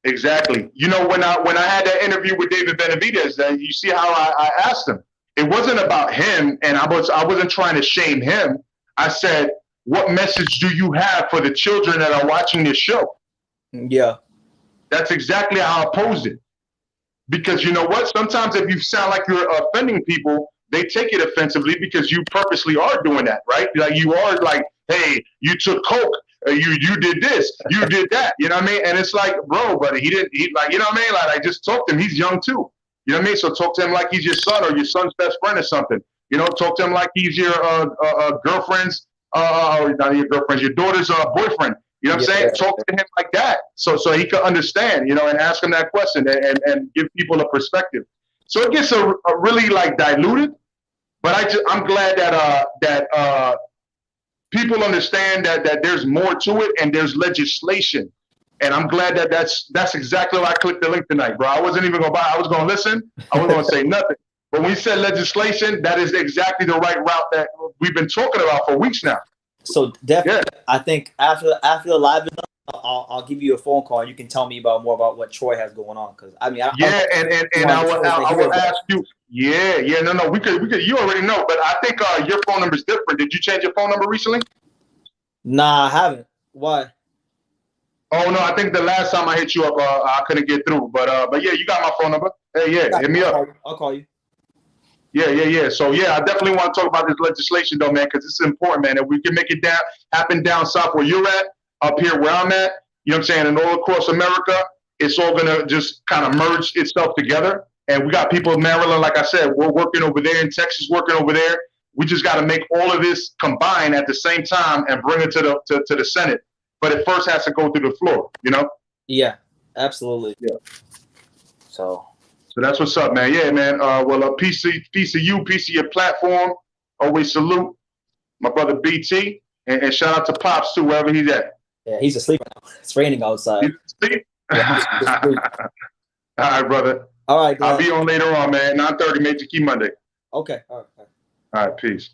Exactly. When I had that interview with David Benavidez, you see how I asked him. It wasn't about him, and I wasn't trying to shame him. I said, what message do you have for the children that are watching this show? Yeah. That's exactly how I posed it. Because you know what? Sometimes if you sound like you're offending people, they take it offensively because you purposely are doing that, right? Like you are like, hey, you took coke, you did this, you did that, you know what I mean? And it's like, bro, buddy, he like, you know what I mean? Like I just talked to him, he's young too. You know what I mean? So talk to him like he's your son or your son's best friend or something. Talk to him like he's your girlfriend's, or not your girlfriend's, your daughter's boyfriend. You know what I'm saying? Talk to him like that, so he could understand, and ask him that question and give people a perspective. So it gets a really like diluted, but I'm glad that people understand that there's more to it and there's legislation, and I'm glad that that's exactly why I clicked the link tonight, bro. I wasn't even gonna buy. I was gonna listen. I wasn't gonna say nothing. But when you said legislation, that is exactly the right route that we've been talking about for weeks now. So definitely, I think after the live is done, I'll give you a phone call and you can tell me more about what Troy has going on. Because I mean, I will ask you. No, we could. You already know, but I think your phone number is different. Did you change your phone number recently? Nah, I haven't. Why? Oh no, I think the last time I hit you up, I couldn't get through. But yeah, you got my phone number. Hey, hit me up. I'll call you. Yeah. So I definitely want to talk about this legislation though, man, because it's important, man. If we can make it happen down south where you're at, up here where I'm at, you know what I'm saying, and all across America, it's all gonna just kind of merge itself together, And we got people in Maryland, like I said, we're working over there, in Texas, working over there. We just got to make all of this combine at the same time and bring it to the Senate. But it first has to go through the floor, you know? Yeah, absolutely. Yeah. So that's what's up, man. Yeah, man. Well, peace to you, peace to your platform. Always salute my brother BT, and shout out to Pops too, wherever he's at. Yeah, he's asleep right now. It's raining outside. He's asleep? Yeah, he's asleep. All right, brother. All right, Glenn. I'll be on later on, man. 9:30, Major Key Monday. Okay. All right. All right, peace.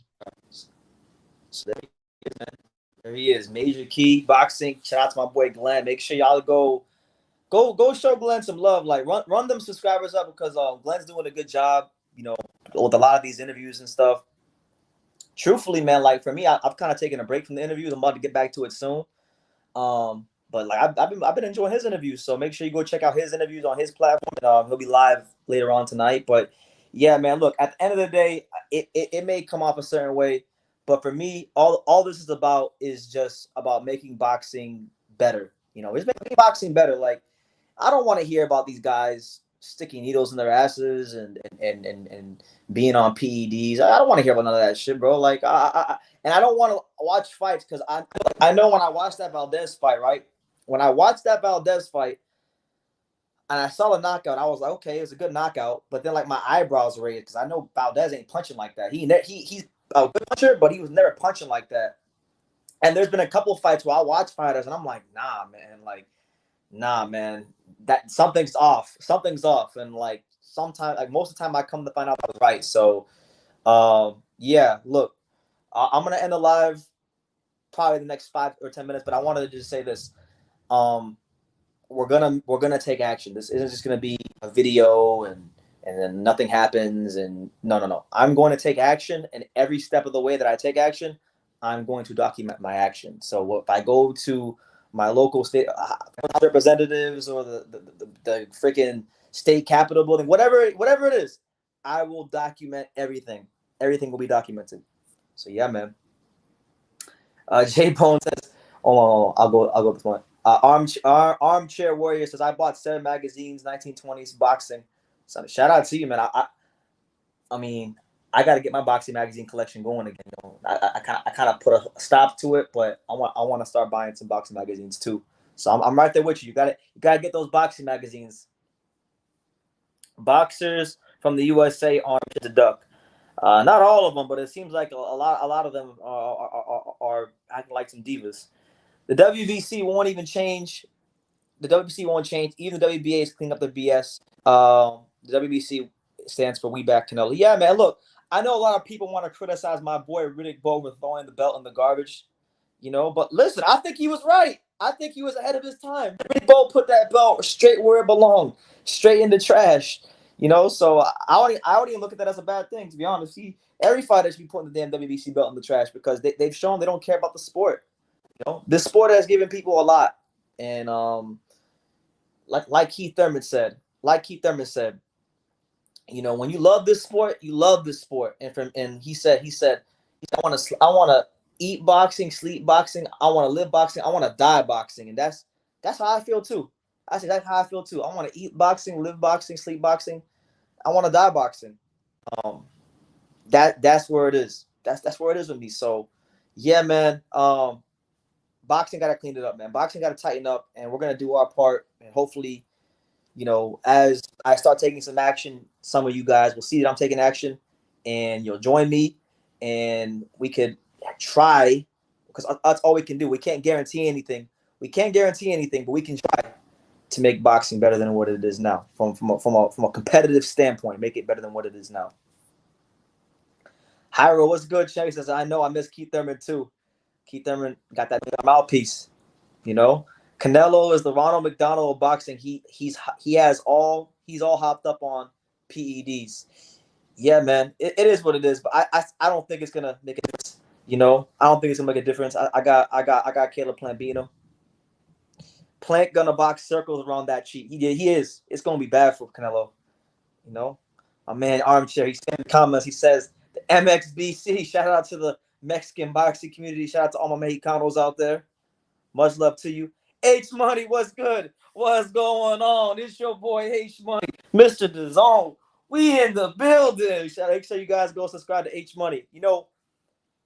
So there he is, man. There he is, Major Key Boxing. Shout out to my boy Glenn. Make sure y'all go show Glenn some love. Like run them subscribers up because Glenn's doing a good job, you know, with a lot of these interviews and stuff. Truthfully, man, like for me, I've kind of taken a break from the interviews. I'm about to get back to it soon. But like I've been enjoying his interviews, so make sure you go check out his interviews on his platform. And he'll be live later on tonight. But yeah, man, look, at the end of the day, it may come off a certain way, but for me, all this is about is just about making boxing better. You know, it's making boxing better. Like I don't want to hear about these guys sticking needles in their asses and being on PEDs. I don't want to hear about none of that shit, bro. Like I don't want to watch fights because I know when I watched that Valdez fight, right? When I watched that Valdez fight and I saw the knockout, I was like, okay, it was a good knockout. But then like my eyebrows were raised because I know Valdez ain't punching like that. He's a good puncher, but he was never punching like that. And there's been a couple of fights where I watch fighters and I'm like, nah, man, that something's off. And like sometimes, like most of the time I come to find out I was right. So yeah, look, I'm going to end the live probably the next 5 or 10 minutes, but I wanted to just say this. We're gonna take action. This isn't just gonna be a video and then nothing happens. And no. I'm going to take action, and every step of the way that I take action, I'm going to document my action. So if I go to my local state representatives or the freaking state capitol building, whatever it is, I will document everything. Everything will be documented. So yeah, man. J Bone says, "Oh, I'll go this one." Armchair Warrior says, "I bought 7 magazines, 1920s boxing." So shout out to you, man. I mean, I got to get my boxing magazine collection going again. You know, I kind of put a stop to it, but I want to start buying some boxing magazines too. So I'm right there with you. You gotta get those boxing magazines. Boxers from the USA Orange is a Duck. Not all of them, but it seems like a lot of them are acting like some divas. The WBC won't even change. The WBC won't change. Even the WBA is cleaning up the BS. The WBC stands for We Back Canelo. Yeah, man. Look, I know a lot of people want to criticize my boy Riddick Bowe for throwing the belt in the garbage, you know. But listen, I think he was right. I think he was ahead of his time. Riddick Bowe put that belt straight where it belonged, straight in the trash, you know. So I don't even look at that as a bad thing, to be honest. Every fighter should be putting the damn WBC belt in the trash because they've shown they don't care about the sport. You know, this sport has given people a lot, and like Keith Thurman said, you know, when you love this sport, you love this sport. And he said, I want to eat boxing, sleep boxing, I want to live boxing, I want to die boxing, and that's how I feel too. I said that's how I feel too. I want to eat boxing, live boxing, sleep boxing, I want to die boxing. That's where it is. That's where it is with me. So yeah, man. Boxing got to clean it up, man. Boxing got to tighten up, and we're going to do our part. And hopefully, you know, as I start taking some action, some of you guys will see that I'm taking action, and you'll join me, and we could try, because that's all we can do. We can't guarantee anything. But we can try to make boxing better than what it is now, from a competitive standpoint, make it better than what it is now. Hyro, what's good? Chevy says, I know I miss Keith Thurman too. Keith Thurman got that mouthpiece, you know. Canelo is the Ronald McDonald of boxing. He's all hopped up on PEDs. Yeah, man, it is what it is. But I don't think it's gonna make a difference. You know, I don't think it's gonna make a difference. I got Caleb Plant beating him. Plant gonna box circles around that cheat. He is. It's gonna be bad for Canelo. You know, my man Armchair. He's in the comments. He says the MXBC. Shout out to the Mexican boxing community. Shout out to all my Mexicanos out there. Much love to you. H Money, what's good? What's going on? It's your boy H Money, Mr. DAZN. We in the building. Make sure you guys go subscribe to H Money. You know,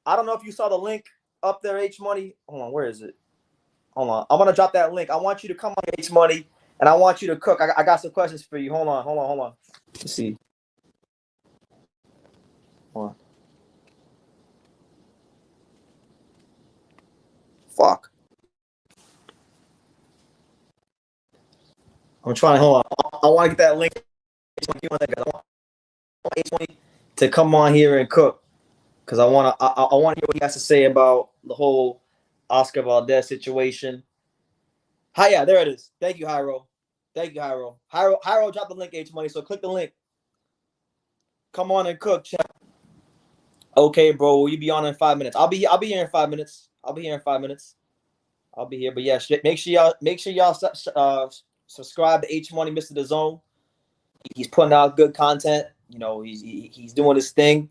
I don't know if you saw the link up there, H Money. Hold on, where is it? Hold on. I'm gonna drop that link. I want you to come on H Money, and I want you to cook. I got some questions for you. Hold on. Let's see. Hold on. Fuck. I'm trying to hold on. I want to get that link. I want H-Money to come on here and cook, because I want to hear what he has to say about the whole Oscar Valdez situation. Hi, yeah, there it is. Thank you, Hyro. Hyro dropped the link, H-Money, so click the link. Come on and cook, chat. Okay, bro, will you be on in 5 minutes? I'll be here in 5 minutes. I'll be here, but yeah, make sure y'all subscribe to H Money, Mr. DAZN. He's putting out good content. You know, he's doing his thing.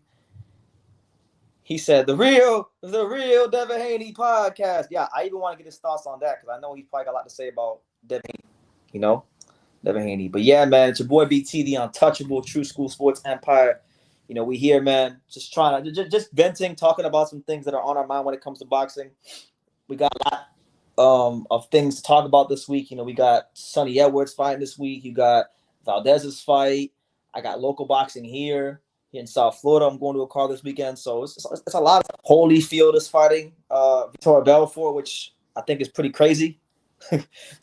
He said the real Devin Haney podcast. Yeah, I even want to get his thoughts on that, because I know he's probably got a lot to say about Devin Haney. You know, Devin Haney. But yeah, man, it's your boy BT, the untouchable True School Sports Empire. You know, we here, man, just trying to just venting, talking about some things that are on our mind when it comes to boxing. We got a lot of things to talk about this week. You know, we got Sonny Edwards fighting this week. You got Valdez's fight. I got local boxing here in South Florida. I'm going to a card this weekend, so it's a lot. Holyfield is fighting Vitor Belfort, which I think is pretty crazy.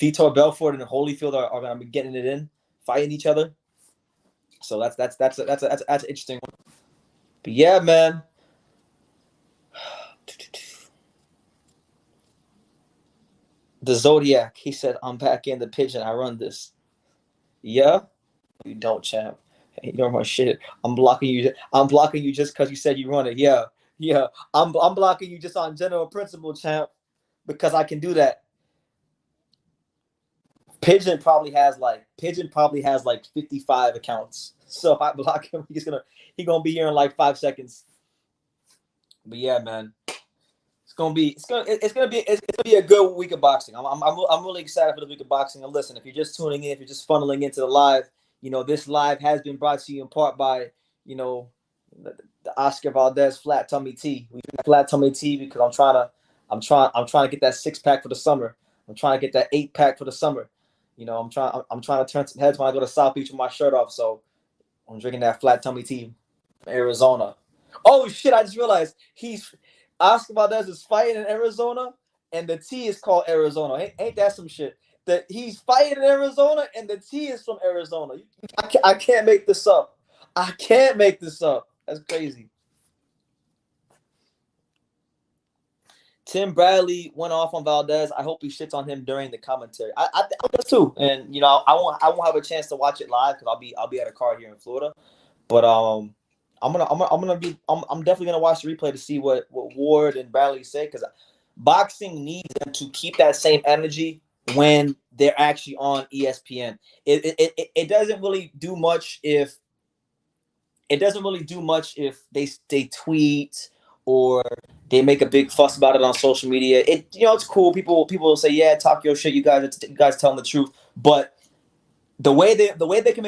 Vitor Belfort and Holyfield are going to be getting it in, fighting each other. So that's an interesting one. But yeah, man. The Zodiac, he said, I'm back in the pigeon. I run this. Yeah? You don't, champ. Hey, you don't run shit. I'm blocking you just because you said you run it. Yeah. I'm blocking you just on general principle, champ, because I can do that. Pigeon probably has like 55 accounts. So if I block him, he's gonna be here in like 5 seconds. But yeah, man. It's gonna be a good week of boxing. I'm really excited for the week of boxing. And listen, if you're just tuning in, if you're just funneling into the live, you know, this live has been brought to you in part by, you know, the Oscar Valdez Flat Tummy Tea. We drink Flat Tummy Tea because I'm trying to get that 6-pack for the summer. I'm trying to get that 8-pack for the summer. You know, I'm trying to turn some heads when I go to South Beach with my shirt off. So I'm drinking that Flat Tummy Tea from Arizona. Oh shit! I just realized Oscar Valdez is fighting in Arizona, and the tea is called Arizona. Ain't that some shit? That he's fighting in Arizona, and the tea is from Arizona. I can't make this up. That's crazy. Tim Bradley went off on Valdez. I hope he shits on him during the commentary. I do too. And you know, I won't have a chance to watch it live because I'll be at a card here in Florida. But I'm definitely gonna watch the replay to see what Ward and Bradley say, because boxing needs them to keep that same energy when they're actually on ESPN. It doesn't really do much if they tweet or they make a big fuss about it on social media. It's cool. People will say, yeah, talk your shit. You guys telling the truth. But the way they can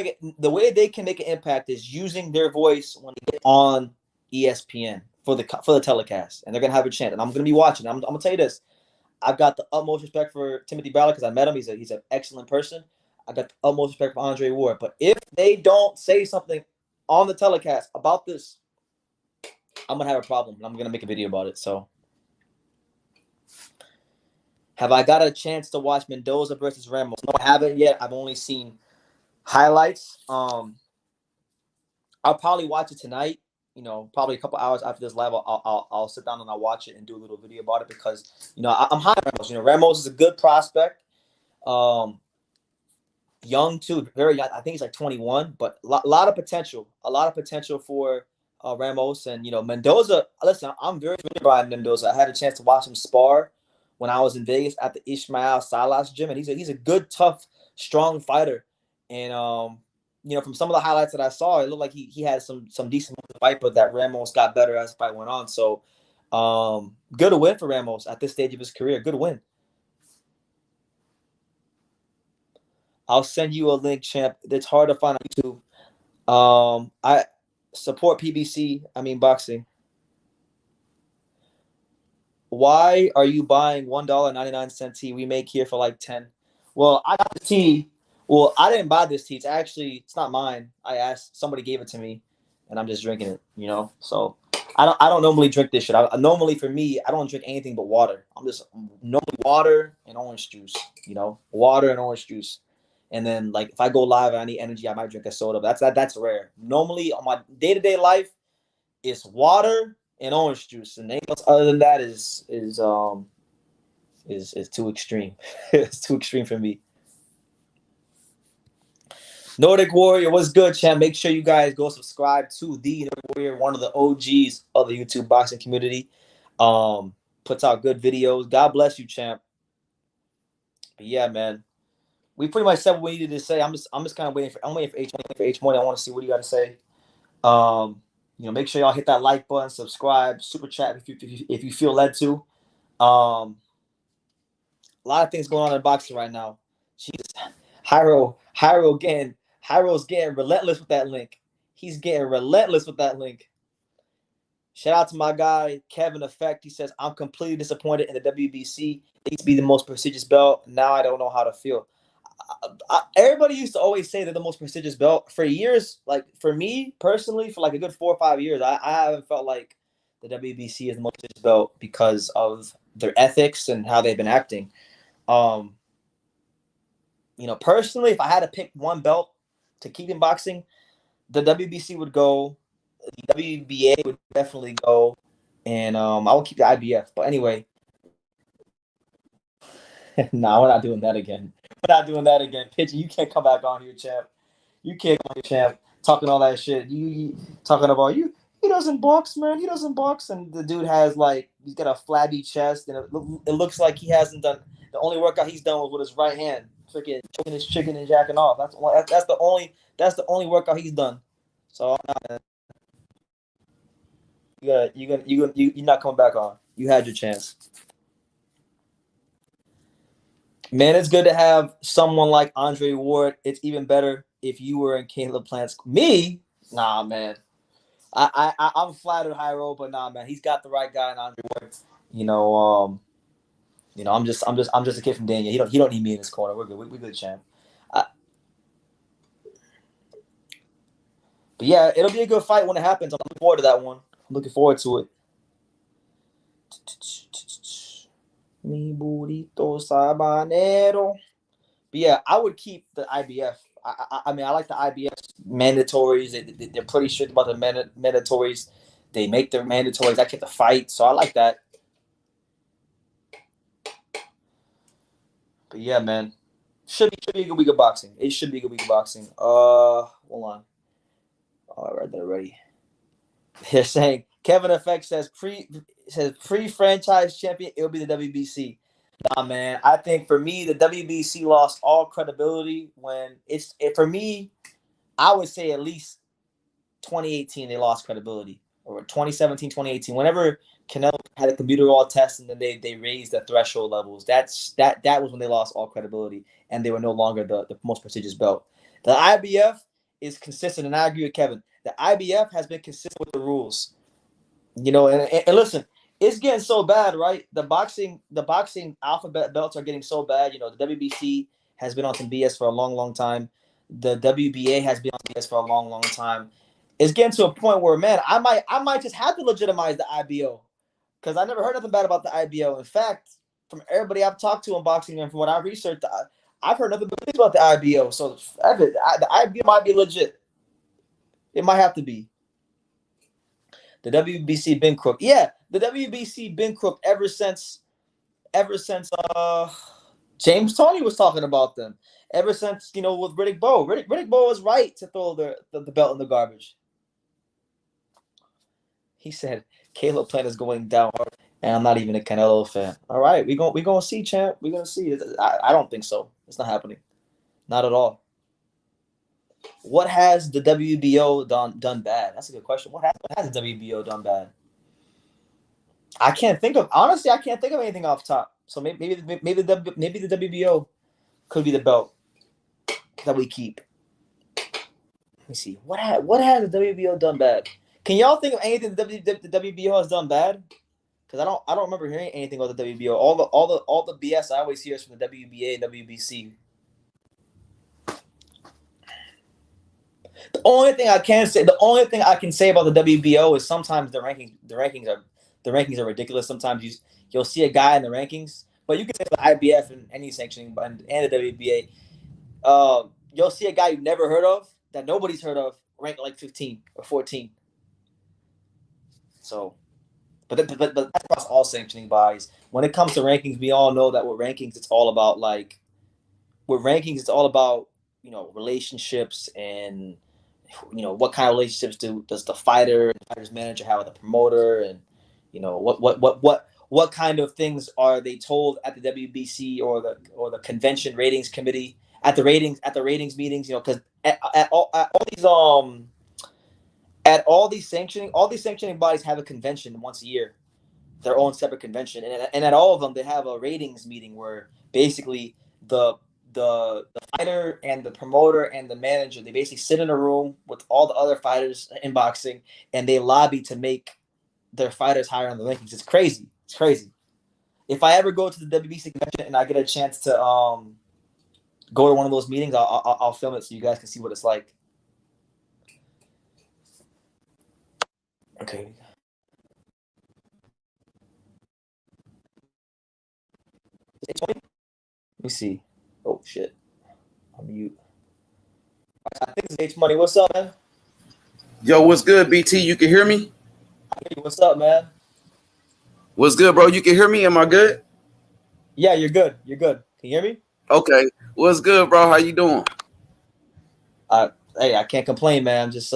make an impact is using their voice when they get on ESPN for the telecast, and they're gonna have a chance. And I'm gonna be watching. I'm gonna tell you this: I've got the utmost respect for Timothy Ballard because I met him. He's an excellent person. I got the utmost respect for Andre Ward. But if they don't say something on the telecast about this, I'm gonna have a problem, and I'm gonna make a video about it. So, have I got a chance to watch Mendoza versus Ramos? No, I haven't yet. I've only seen highlights. I'll probably watch it tonight. You know, probably a couple hours after this live, I'll sit down and I'll watch it and do a little video about it because, you know, I'm high on Ramos. You know, Ramos is a good prospect. Young too, very young. I think he's like 21, but a lot of potential. A lot of potential for Ramos. And, you know, Mendoza. Listen, I'm very familiar with Mendoza. I had a chance to watch him spar when I was in Vegas at the Ismael Salas gym, and he's a good, tough, strong fighter. And you know, from some of the highlights that I saw, it looked like he had some decent fight, but that Ramos got better as the fight went on. So good win for Ramos at this stage of his career. Good win. I'll send you a link, champ. It's hard to find on YouTube. I support PBC. I mean boxing. Why are you buying $1.99 tea we make here for like 10? Well, I got the tea. Well, I didn't buy this tea. It's not mine. I asked, somebody gave it to me, and I'm just drinking it. So I don't normally drink this shit. Normally for me, I don't drink anything but water. I'm just normally water and orange juice. Water and orange juice. And then like if I go live and I need energy, I might drink a soda. But that's rare. Normally on my day-to-day life, it's water and orange juice, and anything else other than that is too extreme. It's too extreme for me. Nordic Warrior, what's good, champ? Make sure you guys go subscribe to the Nordic Warrior, one of the OGs of the YouTube boxing community. Puts out good videos. God bless you, champ. But yeah, man, we pretty much said what we needed to say. I'm just kind of waiting for H Money. I want to see what you got to say. Make sure y'all hit that like button, subscribe, super chat if you feel led to. A lot of things going on in boxing right now. Jesus, Hyro's getting relentless with that link. He's getting relentless with that link. Shout out to my guy, Kevin Effect. He says, I'm completely disappointed in the WBC. It used to be the most prestigious belt. Now I don't know how to feel. Everybody used to always say they're the most prestigious belt. For years, like for me personally, for like a good 4 or 5 years, I haven't felt like the WBC is the most prestigious belt because of their ethics and how they've been acting. Personally, if I had to pick one belt to keep in boxing, the WBC would go, the WBA would definitely go, and I would keep the IBF. But anyway, nah, we're not doing that again. We're not doing that again. Pitchy, you can't come back on here, champ. You can't come on here, champ, talking all that shit. You talking about he doesn't box, man. He doesn't box, and the dude has he's got a flabby chest, and it looks like he hasn't done. The only workout he's done was with his right hand, freaking choking his chicken and jacking off. That's the only workout he's done. So you're not coming back on. You had your chance. Man, it's good to have someone like Andre Ward. It's even better if you were in Caleb Plant's. Me? Nah, man. I'm flattered, Hyro, but nah, man. He's got the right guy in Andre Ward. I'm just a kid from Dania. He don't need me in his corner. We're good. We're good, champ. But yeah, it'll be a good fight when it happens. I'm looking forward to that one. I'm looking forward to it. Mi burrito sabanero. But yeah, I would keep the IBF. I mean, I like the IBF mandatories. They're pretty strict about the mandatories. They make their mandatories. I keep the fight, so I like that. But yeah, man, should be a good week of boxing. It should be a good week of boxing. Hold on. Oh, I read that already. They're saying Kevin Effect says pre-franchise champion. It'll be the WBC. Nah, man. I think for me, the WBC lost all credibility when for me, I would say at least 2018 they lost credibility, or 2017, 2018. Whenever Canelo had a computer all test and then they raised the threshold levels, that was when they lost all credibility and they were no longer the most prestigious belt. The IBF is consistent, and I agree with Kevin. The IBF has been consistent with the rules. And listen, it's getting so bad, right? The boxing alphabet belts are getting so bad. The WBC has been on some BS for a long, long time. The WBA has been on BS for a long, long time. It's getting to a point where, man, I might just have to legitimize the IBO because I never heard nothing bad about the IBO. In fact, from everybody I've talked to in boxing and from what I've researched, I've heard nothing but things about the IBO. So the IBO might be legit. It might have to be. The WBC been crooked. Yeah, the WBC been crooked ever since James Toney was talking about them. Ever since, with Riddick Bowe. Riddick Bowe was right to throw the belt in the garbage. He said Caleb Plant is going down hard, and I'm not even a Canelo fan. All right, we're gonna see, champ. We're gonna see. I don't think so. It's not happening. Not at all. What has the WBO done bad? That's a good question. What has the WBO done bad? I can't think of anything off top. So maybe the WBO could be the belt that we keep. me see. What has the WBO done bad? Can y'all think of anything the WBO has done bad? Because I don't remember hearing anything about the WBO. All the BS I always hear is from the WBA and WBC. The only thing I can say about the WBO is sometimes the rankings are ridiculous. Sometimes you'll see a guy in the rankings, but you can say the IBF and any sanctioning and the WBA. You'll see a guy you've never heard of, that nobody's heard of, ranked like 15 or 14. So, but that's across all sanctioning bodies. When it comes to rankings, we all know that with rankings, it's all about relationships and what kind of relationships does the fighter and the fighter's manager have with the promoter, and what kind of things are they told at the WBC or the convention ratings committee at the ratings meetings, because at all these sanctioning bodies have a convention once a year, their own separate convention, and at all of them they have a ratings meeting where basically the fighter and the promoter and the manager, they basically sit in a room with all the other fighters in boxing, and they lobby to make their fighters higher on the rankings. It's crazy. If I ever go to the WBC convention and I get a chance to go to one of those meetings, I'll film it so you guys can see what it's like. Okay. Let me see. Oh shit. I'm mute. I think it's H Money. What's up, man? Yo, what's good, BT? You can hear me? What's up, man? What's good, bro? You can hear me? Am I good? Yeah, you're good. You're good. Can you hear me? Okay. What's good, bro? How you doing? Hey, I can't complain, man. Just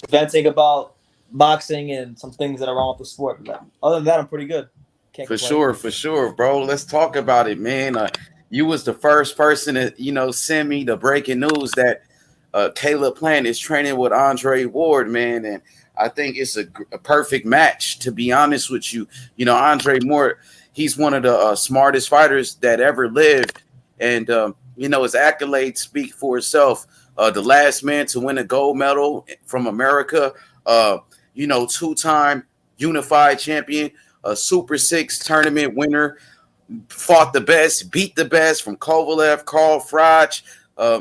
venting about boxing and some things that are wrong with the sport. But other than that, I'm pretty good. Can't complain. For sure, bro. Let's talk about it, man. You was the first person to, send me the breaking news that Caleb Plant is training with Andre Ward, man. And I think it's a perfect match, to be honest with you. Andre Ward, he's one of the smartest fighters that ever lived. And, his accolades speak for itself. The last man to win a gold medal from America, two-time unified champion, a Super 6 tournament winner, fought the best, beat the best from Kovalev, Carl Froch,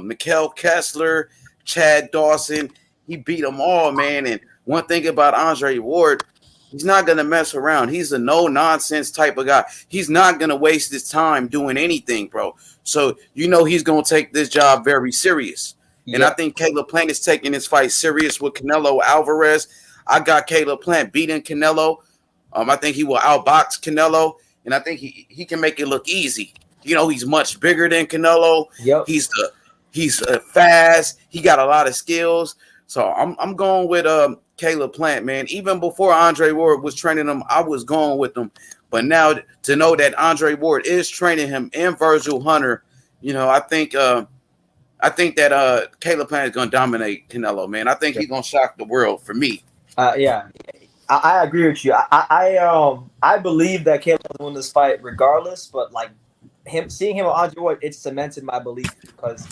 Mikhail Kessler, Chad Dawson. He beat them all, man. And one thing about Andre Ward, he's not going to mess around. He's a no-nonsense type of guy. He's not going to waste his time doing anything, bro. So, he's going to take this job very serious. Yeah. And I think Caleb Plant is taking this fight serious with Canelo Alvarez. I got Caleb Plant beating Canelo. I think he will outbox Canelo, and I think he can make it look easy. He's much bigger than Canelo. Yep. He's fast. He got a lot of skills. So I'm going with Caleb Plant, man. Even before Andre Ward was training him, I was going with him. But now to know that Andre Ward is training him and Virgil Hunter, I think that Caleb Plant is going to dominate Canelo, man. I think he's going to shock the world for me. Yeah. I agree with you. I believe that Caleb will win this fight regardless, but seeing him with Andre Ward, it cemented my belief because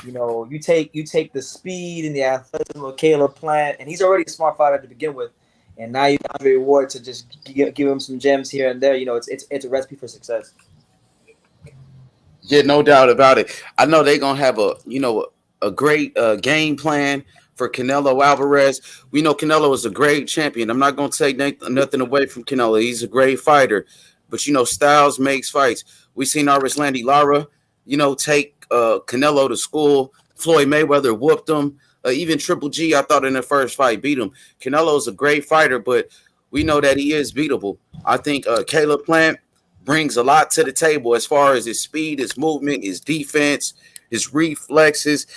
you take the speed and the athleticism of Caleb Plant, and he's already a smart fighter to begin with, and now you got Andre Ward to just give him some gems here and there. It's a recipe for success. Yeah, no doubt about it. I know they're gonna have a great game plan for Canelo Alvarez. We know Canelo is a great champion. I'm not going to take nothing away from Canelo. He's a great fighter. But, styles makes fights. We seen Landy Lara, take Canelo to school. Floyd Mayweather whooped him. Even Triple G, I thought in the first fight, beat him. Canelo's a great fighter, but we know that he is beatable. I think Caleb Plant brings a lot to the table as far as his speed, his movement, his defense, his reflexes.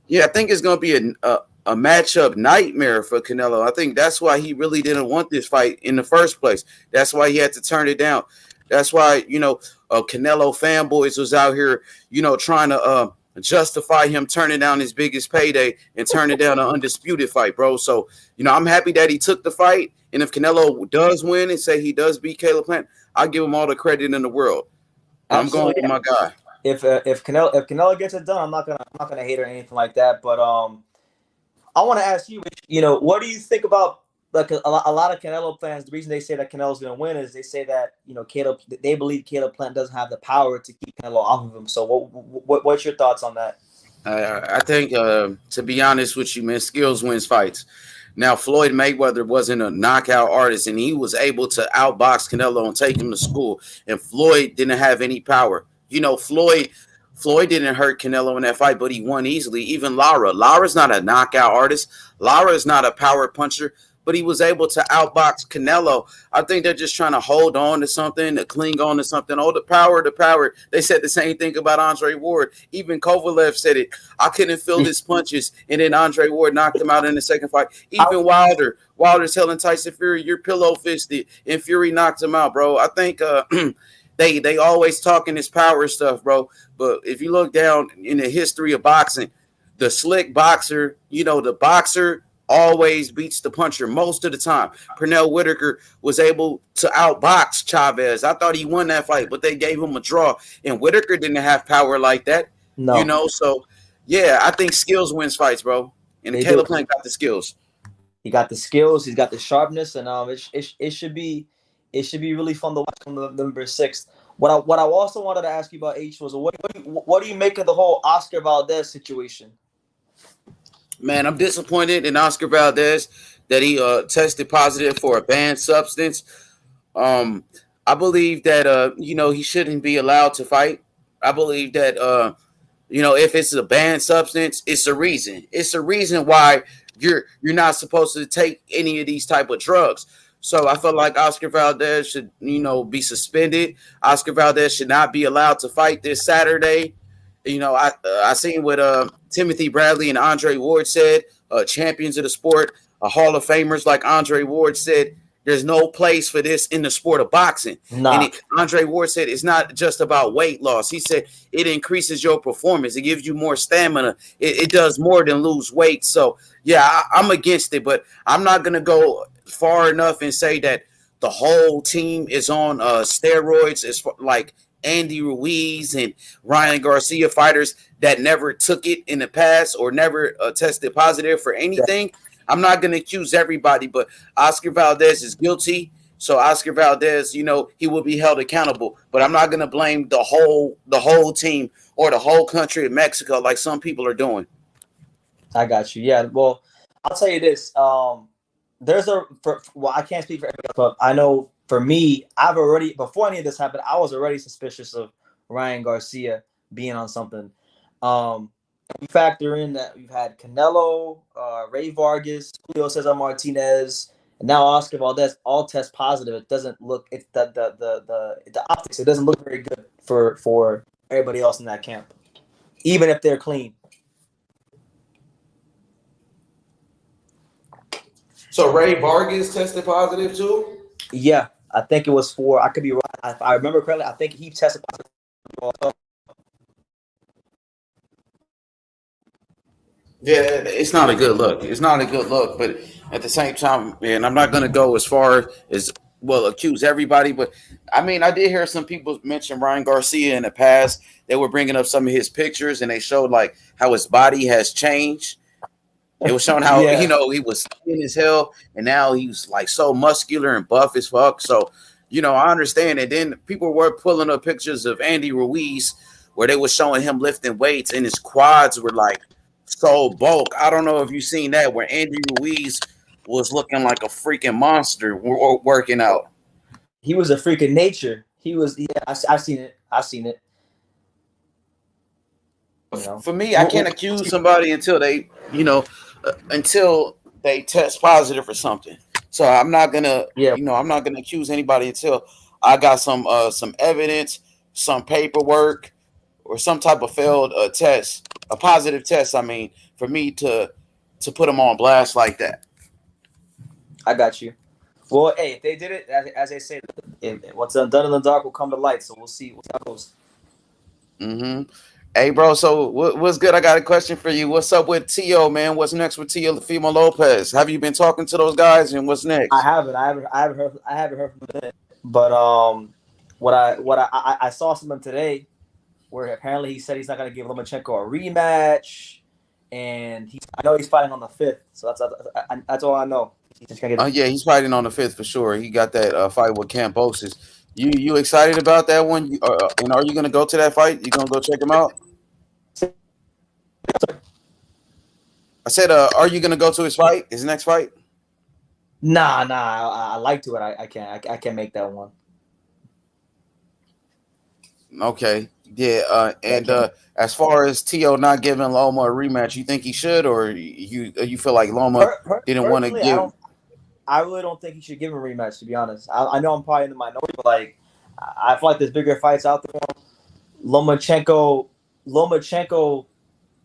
Yeah, I think it's going to be a matchup nightmare for Canelo. I think that's why he really didn't want this fight in the first place. That's why he had to turn it down. That's why, Canelo fanboys was out here, trying to justify him turning down his biggest payday and turning down an undisputed fight, bro. So, I'm happy that he took the fight. And if Canelo does win and say he does beat Caleb Plant, I'll give him all the credit in the world. I'm going with my guy. If Canelo gets it done, I'm not gonna hate or anything like that. But I want to ask you, you know, what do you think about like a lot of Canelo fans? The reason they say that Canelo's going to win is they say that, you know, they believe Caleb Plant doesn't have the power to keep Canelo off of him. So what's your thoughts on that? I think, to be honest with you, man, skills wins fights. Now, Floyd Mayweather wasn't a knockout artist, and he was able to outbox Canelo and take him to school. And Floyd didn't have any power. You know, Floyd didn't hurt Canelo in that fight, but he won easily. Even Lara's not a knockout artist. Lara is not a power puncher, but he was able to outbox Canelo. I think they're just trying to hold on to something, to cling on to something. Oh, the power. They said the same thing about Andre Ward. Even Kovalev said it. I couldn't feel his punches, and then Andre Ward knocked him out in the second fight. Even Wilder's telling Tyson Fury, you're pillow-fisted, and Fury knocked him out, bro. I think they always talking this power stuff, bro. But if you look down in the history of boxing, the slick boxer, you know, the boxer always beats the puncher most of the time. Pernell Whitaker was able to outbox Chavez. I thought he won that fight, but they gave him a draw. And Whitaker didn't have power like that. No. You know, so yeah, I think skills wins fights, bro. And Caleb Plant got the skills. He got the skills, he's got the sharpness, and it should be really fun to watch on November 6th. What I also wanted to ask you about H was what do you make of the whole Oscar Valdez situation? Man, I'm disappointed in Oscar Valdez that he tested positive for a banned substance. I believe that you know, he shouldn't be allowed to fight. I believe that you know, if it's a banned substance, it's a reason. It's a reason why you're not supposed to take any of these type of drugs. So I feel like Oscar Valdez should, you know, be suspended. Oscar Valdez should not be allowed to fight this Saturday. You know, I seen what Timothy Bradley and Andre Ward said, champions of the sport, Hall of Famers like Andre Ward said, there's no place for this in the sport of boxing. Nah. And Andre Ward said it's not just about weight loss. He said it increases your performance. It gives you more stamina. It does more than lose weight. So, yeah, I'm against it, but I'm not going to go far enough and say that the whole team is on steroids. As far, like Andy Ruiz and Ryan Garcia, fighters that never took it in the past or never tested positive for anything. Yeah. I'm not going to accuse everybody, but Oscar Valdez is guilty. So Oscar Valdez, you know, he will be held accountable. But I'm not going to blame the whole team or the whole country of Mexico like some people are doing. I got you. Yeah. Well, I'll tell you this. I can't speak for everybody, but I know for me, before any of this happened, I was already suspicious of Ryan Garcia being on something. We factor in that we've had Canelo, Ray Vargas, Julio Cesar Martinez, and now Oscar Valdez all test positive. It doesn't look the optics. It doesn't look very good for everybody else in that camp, even if they're clean. So Ray Vargas tested positive too? Yeah, I think it was I could be wrong. If I remember correctly, I think he tested positive. Yeah, it's not a good look. It's not a good look, but at the same time, man, I'm not going to go as far as, well, accuse everybody. But, I mean, I did hear some people mention Ryan Garcia in the past. They were bringing up some of his pictures, and they showed, like, how his body has changed. It was showing how, you know, he was thin as hell, and now he's, like, so muscular and buff as fuck. So, you know, I understand. And then people were pulling up pictures of Andy Ruiz where they were showing him lifting weights, and his quads were, like, so bulk. I don't know if you've seen that, where Andy Ruiz was looking like a freaking monster working out. He was a freak of nature. He was, I've seen it. You know? For me, I can't accuse somebody until they, you know, until they test positive for something. So I'm not gonna, you know, I'm not gonna accuse anybody until I got some evidence, some paperwork, or some type of failed test, a positive test. I mean, for me to put them on blast like that. I got you. Well, hey, if they did it, as they say, what's done in the dark will come to light. So we'll see what that goes. Mm-hmm. Hey, bro. So what's good? I got a question for you. What's up with Tio, man? What's next with Teofimo Lopez? Have you been talking to those guys? And what's next? I haven't heard from them. But I saw something today where apparently he said he's not going to give Lomachenko a rematch, and I know he's fighting on the 5th. So that's all I know. He's just gonna get Yeah, he's fighting on the 5th for sure. He got that fight with Kambosos. You excited about that one? And are you gonna go to that fight? You gonna go check him out? I said, are you gonna go to his fight? His next fight? Nah. I like to it. I can't make that one. Okay. Yeah. As far as T.O. not giving Loma a rematch, you think he should, or you feel like Loma didn't want to give? I really don't think he should give him a rematch. To be honest, I know I'm probably in the minority, but like I feel like there's bigger fights out there. Lomachenko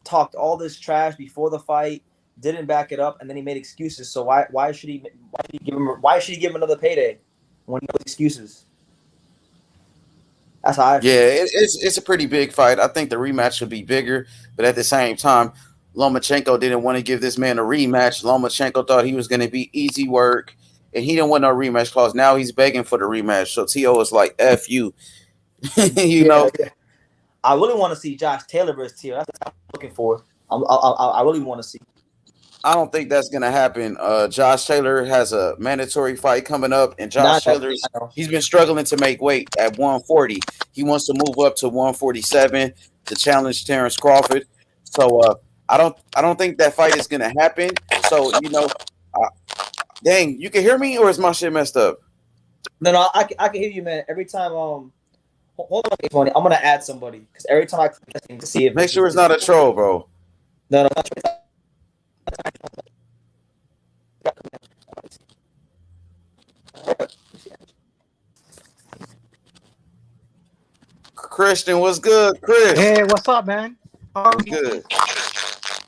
talked all this trash before the fight, didn't back it up, and then he made excuses. So why should he give him another payday when he knows excuses? That's how I feel. Yeah, it's a pretty big fight. I think the rematch should be bigger, but at the same time, Lomachenko didn't want to give this man a rematch. Lomachenko thought he was going to be easy work, and he didn't want no rematch clause. Now he's begging for the rematch. So T.O. is like, F you. you know? Yeah. I really want to see Josh Taylor versus T.O. That's what I'm looking for. I really want to see. I don't think that's going to happen. Josh Taylor has a mandatory fight coming up, and Josh Taylor, he's been struggling to make weight at 140. He wants to move up to 147 to challenge Terrence Crawford. So I don't think that fight is going to happen. So, dang, you can hear me, or is my shit messed up? No, I can hear you, man. Every time, hold on, funny. I'm gonna add somebody because every time I click this thing to see if make sure it's not a troll, bro. No. Christian, what's good, Chris? Hey, what's up, man? Good.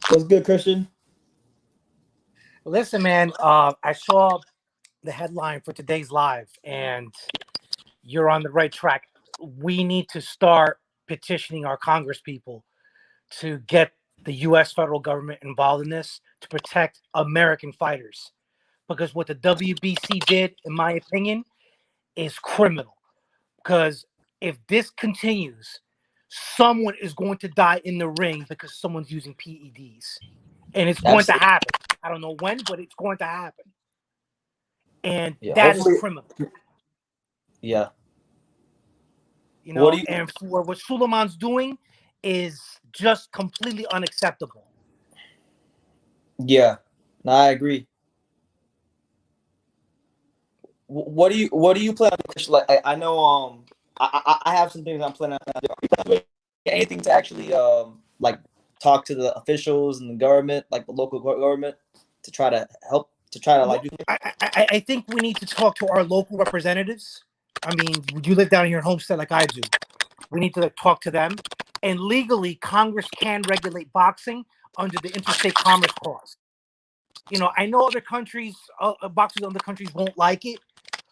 What's good, Christian? Listen, man, I saw the headline for today's live, and you're on the right track. We need to start petitioning our Congress people to get the U.S. federal government involved in this to protect American fighters. Because what the WBC did, in my opinion, is criminal. Because if this continues, someone is going to die in the ring because someone's using PEDs. And it's going to happen. I don't know when, but it's going to happen. And that is criminal. Yeah. You know, and for what Suleiman's doing is just completely unacceptable. Yeah. No, I agree. What do you plan on? Like, I know I have some things I'm planning on. Anything to actually like talk to the officials and the government, like the local government, to try to help, to try to like. I think we need to talk to our local representatives. I mean, you live down here in Homestead like I do. We need to talk to them. And legally, Congress can regulate boxing under the Interstate Commerce Clause. You know, I know other countries, boxers in other countries won't like it,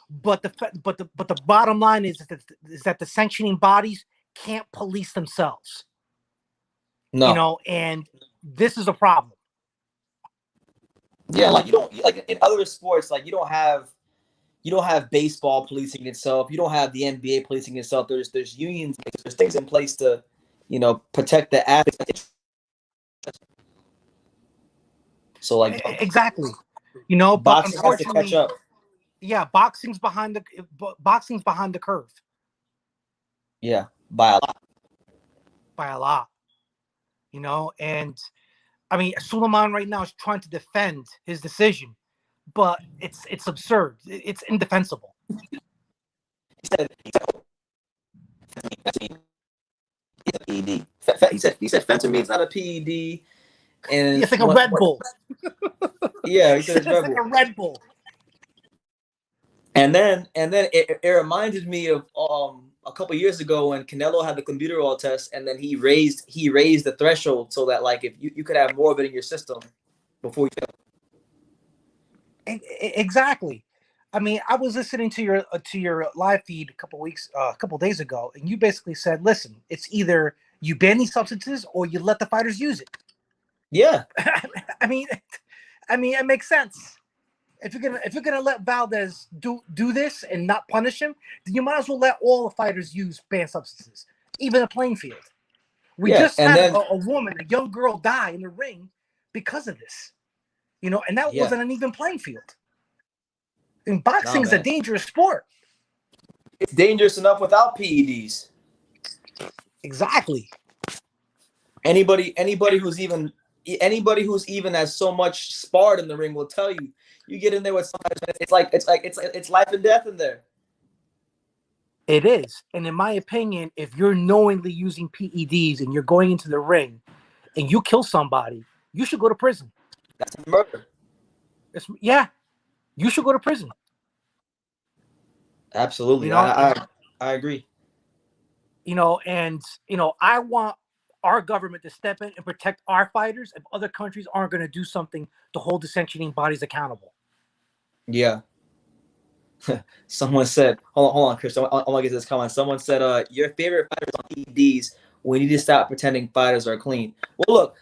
but the bottom line is that the sanctioning bodies can't police themselves. No. You know, and this is a problem. Yeah, like you don't like in other sports, like you don't have baseball policing itself. You don't have the NBA policing itself. There's unions, there's things in place to, protect the athletes. So like exactly, but boxing has to catch up. Yeah, boxing's behind the curve. Yeah, by a lot. And I mean, Suleiman right now is trying to defend his decision, but it's absurd. It's indefensible. He said PED. He said fentanyl is not a PED, and it's like a Red Bull. Yeah, he said it's like a Red Bull. And then it reminded me of a couple years ago when Canelo had the clenbuterol test, and then he raised the threshold so that like if you could have more of it in your system before you. Exactly. I mean, I was listening to your live feed a couple days ago, and you basically said, "Listen, it's either you ban these substances or you let the fighters use it." Yeah. I mean, it makes sense. If you're gonna let Valdez do this and not punish him, then you might as well let all the fighters use banned substances, even a playing field. We just had a woman, a young girl, die in the ring because of this. And that Yeah. wasn't an even playing field. And boxing is a dangerous sport. It's dangerous enough without PEDs. Exactly. Anybody who's even as so much sparred in the ring will tell you. You get in there with somebody, it's life and death in there. It is. And in my opinion, if you're knowingly using PEDs and you're going into the ring and you kill somebody, you should go to prison. That's murder. You should go to prison. Absolutely. I agree. I want our government to step in and protect our fighters if other countries aren't going to do something to hold the sanctioning bodies accountable. Yeah. Someone said, hold on, Chris. I want to get this comment. Someone said, your favorite fighters on PEDs, we need to stop pretending fighters are clean. Well, look,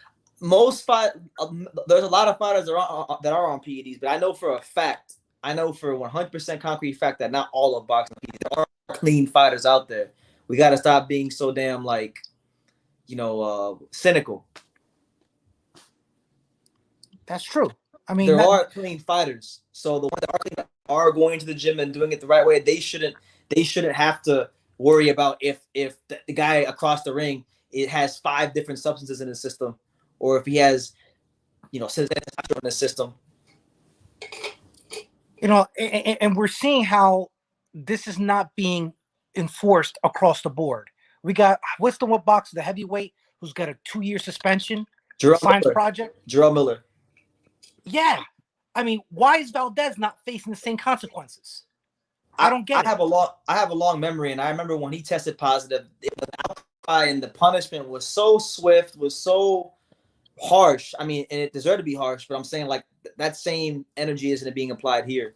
there's a lot of fighters that are on PEDs, but I know for a fact, 100% concrete fact that not all of boxing PEDs, there are clean fighters out there. We got to stop being so damn cynical. That's true. I mean, there are clean fighters. So the ones that are clean are going to the gym and doing it the right way. They shouldn't have to worry about if the guy across the ring has 5 different substances in his system, or if he has synthetic in his system. And we're seeing how this is not being enforced across the board. We got what's the one boxer, the heavyweight, who's got a 2-year suspension. Science Project. Jarrell Miller. Yeah. I mean, why is Valdez not facing the same consequences? I don't get it. I have a long memory, and I remember when he tested positive, it was outcry, and the punishment was so swift, was so harsh. I mean, and it deserved to be harsh, but I'm saying like that same energy isn't being applied here.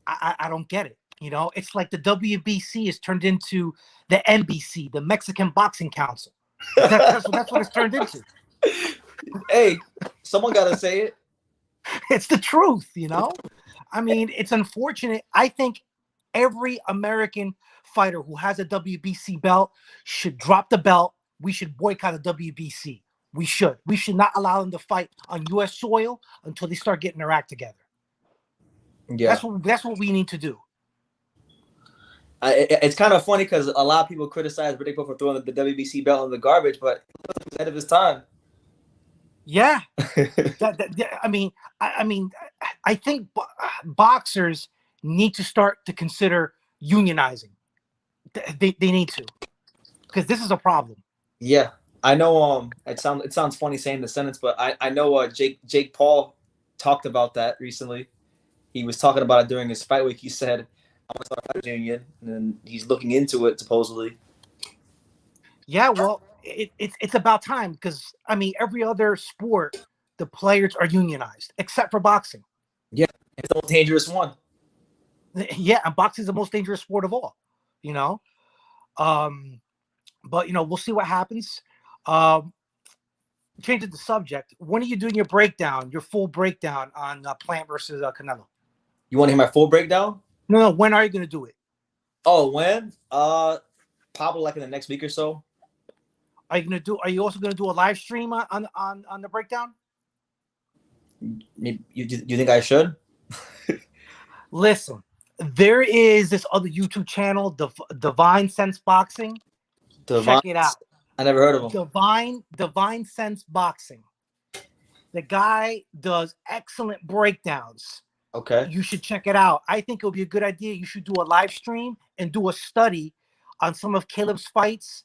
I don't get it. It's like the WBC has turned into the NBC, the Mexican Boxing Council. That's what it's turned into. Hey, someone got to say it. It's the truth, I mean, it's unfortunate. I think every American fighter who has a WBC belt should drop the belt. We should boycott the WBC. We should not allow them to fight on U.S. soil until they start getting their act together. Yeah, that's what we need to do. It's kind of funny because a lot of people criticize Riddick Bowe for throwing the WBC belt in the garbage, but it was ahead of his time. Yeah, I think boxers need to start to consider unionizing. They need to, because this is a problem. Yeah, I know. It sounds funny saying the sentence, but I know. Jake Paul talked about that recently. He was talking about it during his fight week. He said, "I want to start a fighters union," and he's looking into it supposedly. Yeah, well, it's about time, because I mean, every other sport, the players are unionized except for boxing. Yeah, it's the most dangerous one. Yeah, and boxing is the most dangerous sport of all. But we'll see what happens. Changing the subject. When are you doing your full breakdown on Plant versus Canelo? You want to hear my full breakdown? No. When are you going to do it? Oh, when? Probably like in the next week or so. Are you also going to do a live stream on the breakdown? You think I should? Listen, there is this other YouTube channel, Divine Sense Boxing. Check it out. I never heard of him. Divine Sense Boxing. The guy does excellent breakdowns. Okay. You should check it out. I think it would be a good idea. You should do a live stream and do a study on some of Caleb's fights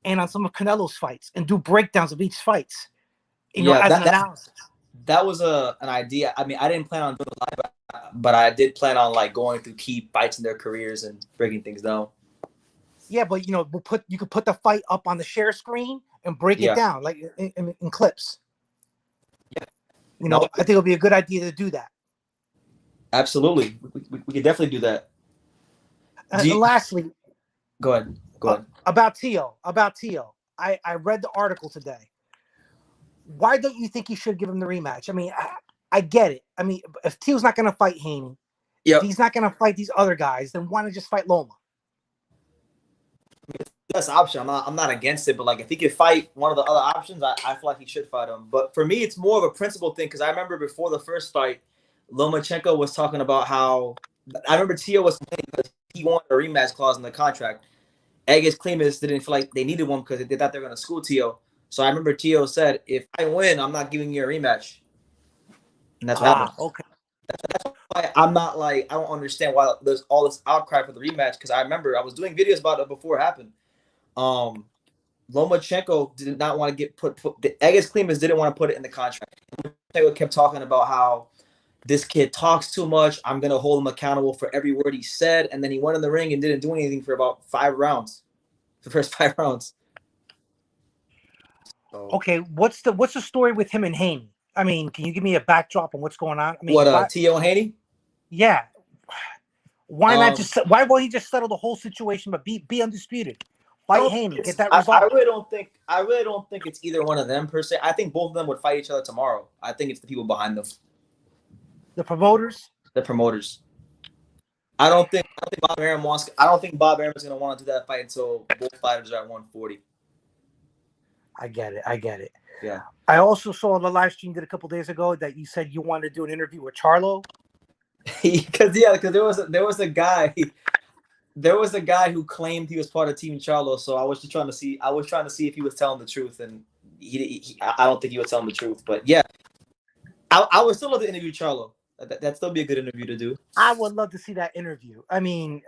and on some of Canelo's fights, and do breakdowns of each fight. As an analysis. That was an idea. I mean, I didn't plan on doing it live, but I did plan on like going through key fights in their careers and breaking things down. Yeah, but you could put the fight up on the share screen and break it down like in clips. Yeah. I think it'll be a good idea to do that. Absolutely. We could definitely do that. Lastly, go ahead. About Tio. I read the article today. Why don't you think you should give him the rematch? I mean, I get it. I mean, if Tio's not going to fight Haney, if he's not going to fight these other guys, then why not just fight Loma? best option. I'm not against it, but like if he could fight one of the other options, I feel like he should fight him. But for me, it's more of a principle thing because I remember before the first fight, Lomachenko was talking about how I remember Tio was complaining because he wanted a rematch clause in the contract. Egis Klimas didn't feel like they needed one because they thought they were going to school Tio. So I remember Tio said, "If I win, I'm not giving you a rematch," and that's what happened. Okay. That's why I'm not like I don't understand why there's all this outcry for the rematch because I remember I was doing videos about it before it happened. Lomachenko did not want to get put the Egis Klimas didn't want to put it in the contract. Lomachenko kept talking about how this kid talks too much. I'm gonna hold him accountable for every word he said, and then he went in the ring and didn't do anything for about 5 rounds, the first 5 rounds. So, okay, what's the story with him and Haney? I mean, can you give me a backdrop on what's going on? I mean, Tio and Haney? Yeah. Why not just? Why won't he just settle the whole situation, but be undisputed? Fight Haney, get that resolved. I really don't think it's either one of them per se. I think both of them would fight each other tomorrow. I think it's the people behind them. The promoters. The promoters. I don't think Bob Arum wants. I don't think Bob Arum is going to want to do that fight until both fighters are at 140. I get it. Yeah. I also saw the live stream did a couple days ago that you said you wanted to do an interview with Charlo. Because there was a guy who claimed he was part of Team Charlo. So I was trying to see if he was telling the truth, and I don't think he was telling the truth. But yeah, I would still love to interview Charlo. That'd still be a good interview to do. I would love to see that interview. I mean,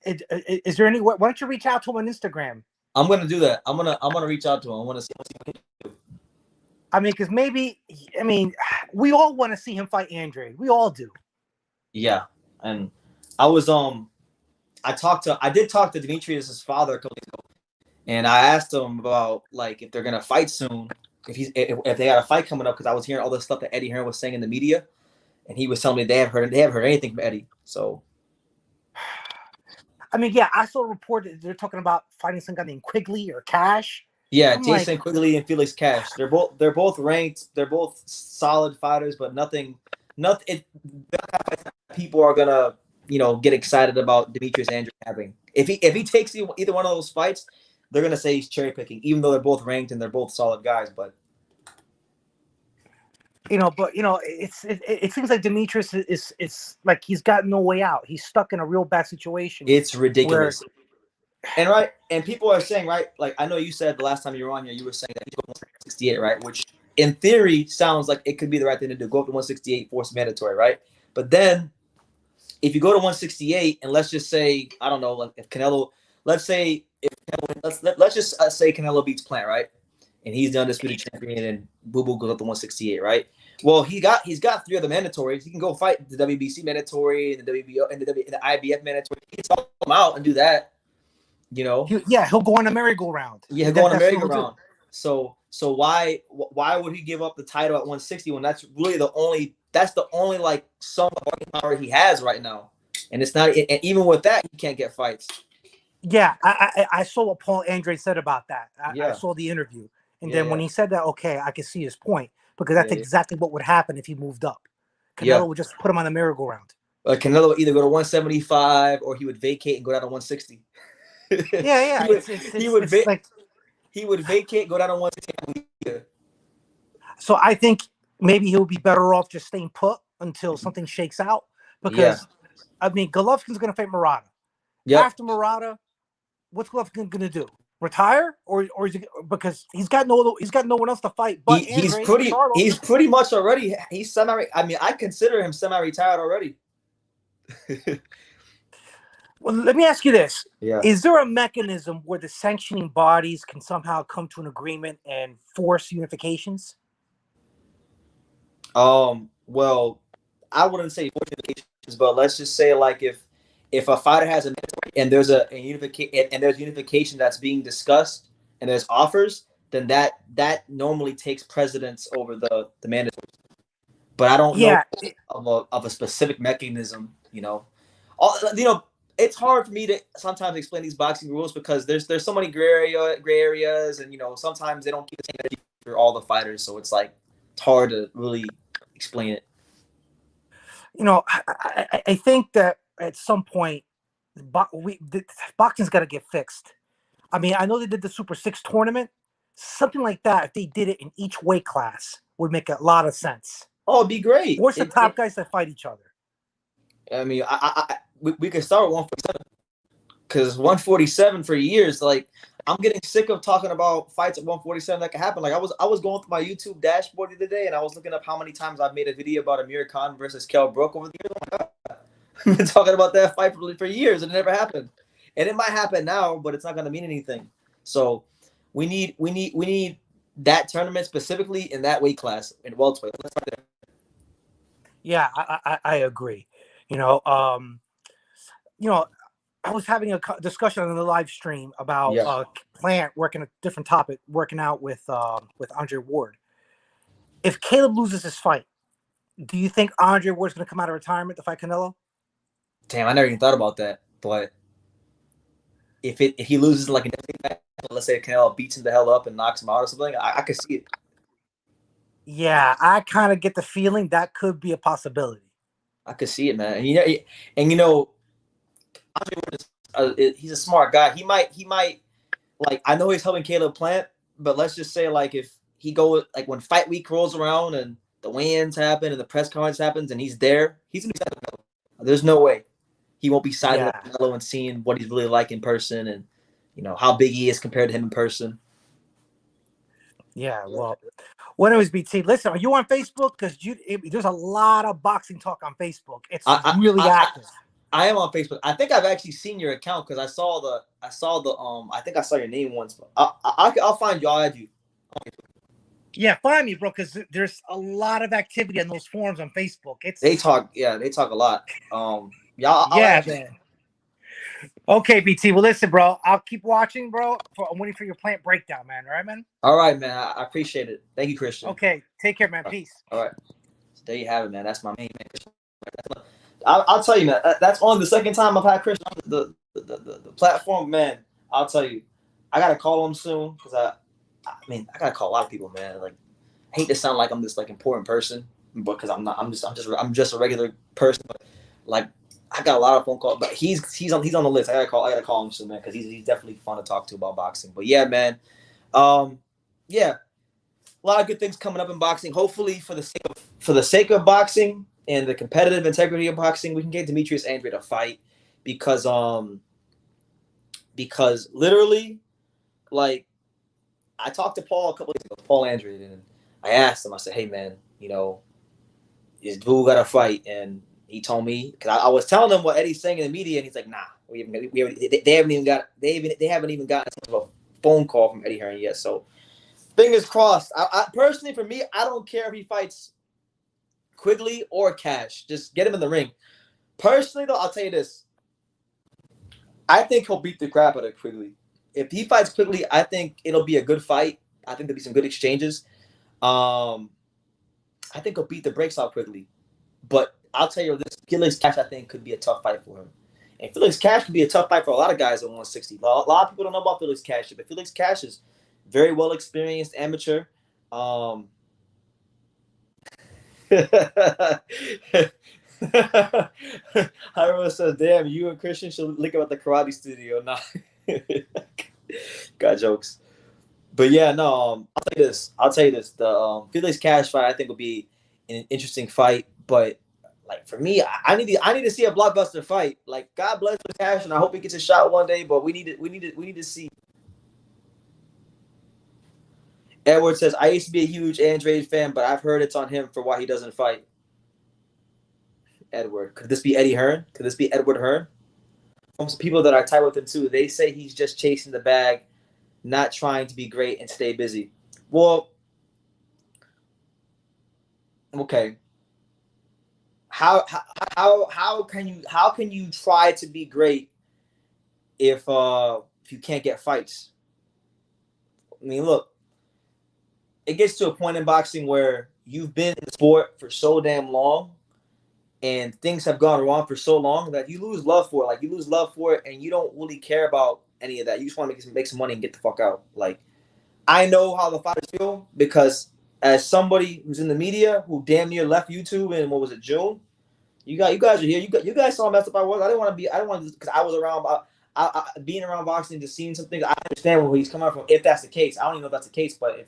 is there any? Why don't you reach out to him on Instagram? I'm gonna do that. I'm gonna reach out to him. I want to see what he can do. I mean, because we all want to see him fight Andre. We all do. Yeah, and I did talk to Demetrius' father a couple days ago, and I asked him about like if they're gonna fight soon, if they got a fight coming up, because I was hearing all the stuff that Eddie Hearn was saying in the media, and he was telling me they haven't heard anything from Eddie. So, I mean, yeah, I saw a report that they're talking about fighting some guy named Quigley or Cash. Yeah, Jason Quigley and Felix Cash. They're both ranked. They're both solid fighters, but nothing. People are gonna, get excited about Demetrius Andre having. If he takes either one of those fights, they're gonna say he's cherry picking, even though they're both ranked and they're both solid guys. But it seems like Demetrius is like he's got no way out. He's stuck in a real bad situation. It's ridiculous. And people are saying, right, like I know you said the last time you were on here, you were saying that he's going to 168, right? Which in theory sounds like it could be the right thing to do. Go up to 168, force mandatory, right? But then if you go to 168 and let's just say, I don't know, like if Canelo, let's just say Canelo beats Plant, right? And he's the undisputed champion and Boo Boo goes up to 168, right? Well, he's got 3 other mandatories. He can go fight the WBC mandatory and the WBO and the IBF mandatory. He can talk them out and do that. He'll go on a merry-go-round. Yeah, he'll go on a merry-go-round. So why would he give up the title at 160 when that's really the only like some power he has right now? And it's not, and even with that, he can't get fights. Yeah, I saw what Paul Andre said about that. I saw the interview, and then when he said that, okay, I can see his point because that's exactly what would happen if he moved up. Canelo would just put him on the merry-go-round. Canelo would either go to 175 or he would vacate and go down to 160. Yeah. He would vacate, go down to 160. So I think maybe he'll be better off just staying put until something shakes out. Because I mean, Golovkin's going to fight Murata. Yep. After Murata, what's Golovkin going to do? Retire or is he, because he's got no one else to fight. But he's pretty much already. He's semi. I mean, I consider him semi-retired already. Well, let me ask you this. Yeah. Is there a mechanism where the sanctioning bodies can somehow come to an agreement and force unifications? Well, I wouldn't say force unifications, but let's just say like if a fighter has a mandatory and there's unification that's being discussed and there's offers, then that normally takes precedence over the mandatory. But I don't know of a specific mechanism, It's hard for me to sometimes explain these boxing rules because there's so many gray areas, and sometimes they don't keep the same energy for all the fighters, so it's hard to really explain it. I think that at some point, boxing's got to get fixed. I mean, I know they did the Super 6 tournament. Something like that, if they did it in each weight class, would make a lot of sense. Oh, it'd be great. Where's the top guys that fight each other? I mean, we could start with 147 because 147 for years. Like, I'm getting sick of talking about fights at 147 that could happen. Like, I was going through my YouTube dashboard the other day, and I was looking up how many times I've made a video about Amir Khan versus Kell Brook over the years. Oh my God. I've been talking about that fight for years, and it never happened. And it might happen now, but it's not going to mean anything. So we need that tournament specifically in that weight class in welterweight. Yeah, I agree. You know, I was having a discussion on the live stream about Plant working a different topic, working out with Andre Ward. If Caleb loses his fight, do you think Andre Ward's going to come out of retirement to fight Canelo? Damn, I never even thought about that. But if he loses like let's say Canelo beats him the hell up and knocks him out or something, I could see it. Yeah, I kind of get the feeling that could be a possibility. I could see it, man. Andre, he's a smart guy. He might like, I know he's helping Caleb Plant, but let's just say like if he goes like when fight week rolls around and the weigh-ins happen and the press conference happens and he's there, he's gonna be sided with Canelo. There's no way he won't be sided with Canelo and seeing what he's really like in person and how big he is compared to him in person. Yeah, well, anyways, BT, listen, are you on Facebook? Because there's a lot of boxing talk on Facebook. It's really active. I am on Facebook. I think I've actually seen your account because I saw the I think I saw your name once. I'll find you. I'll add you. Yeah, find me, bro, because there's a lot of activity on those forums on Facebook. They talk a lot. Man. Okay, BT. Well, listen, bro. I'll keep watching, bro. I'm waiting for your Plant breakdown, man. All right, man? All right, man. I appreciate it. Thank you, Christian. Okay. Take care, man. Peace. All right. So there you have it, man. That's my main man. I'll tell you, man. That's only the second time I've had Christian on the platform, man. I'll tell you. I got to call him soon because I got to call a lot of people, man. Like, I hate to sound like I'm this, like, important person because I'm not. I'm just a regular person. But, like, I got a lot of phone calls, but he's on the list. I gotta call him soon, man, because he's definitely fun to talk to about boxing. But yeah, man, a lot of good things coming up in boxing. Hopefully, for the sake of boxing and the competitive integrity of boxing, we can get Demetrius Andrade to fight because literally, like, I talked to Paul a couple days ago, Paul Andrade, and I asked him. I said, "Hey, man, is dude got to fight?" And he told me, because I was telling him what Eddie's saying in the media, and he's like, "Nah, they haven't even gotten a phone call from Eddie Hearn yet." So, fingers crossed. I personally, for me, I don't care if he fights Quigley or Cash. Just get him in the ring. Personally, though, I'll tell you this: I think he'll beat the crap out of Quigley. If he fights Quigley, I think it'll be a good fight. I think there'll be some good exchanges. I think he'll beat the brakes off Quigley, but I'll tell you this: Felix Cash, I think, could be a tough fight for him. And Felix Cash could be a tough fight for a lot of guys at 160. A lot of people don't know about Felix Cash, but Felix Cash is very well experienced amateur. Hyro says, "Damn, you and Christian should link up at the karate studio." Nah, got jokes. But yeah, no. I'll tell you this: the Felix Cash fight, I think, will be an interesting fight, but. Like, for me, I need to see a blockbuster fight. Like, God bless Cash, and I hope he gets a shot one day. But we need to see. Edward says, "I used to be a huge Andrade fan, but I've heard it's on him for why he doesn't fight." Edward, could this be Eddie Hearn? Could this be Edward Hearn? Most people that are tight with him too, they say he's just chasing the bag, not trying to be great and stay busy. Well, okay. How can you try to be great if you can't get fights? I mean, look, it gets to a point in boxing where you've been in the sport for so damn long, and things have gone wrong for so long that you lose love for it. Like, you lose love for it, and you don't really care about any of that. You just want to make some money and get the fuck out. Like, I know how the fighters feel because as somebody who's in the media who damn near left YouTube in, what was it, June? You guys are here. You guys saw how messed up I was. I didn't want to because I was around. being around boxing, just seeing some things, I understand where he's coming from. If that's the case, I don't even know if that's the case, but if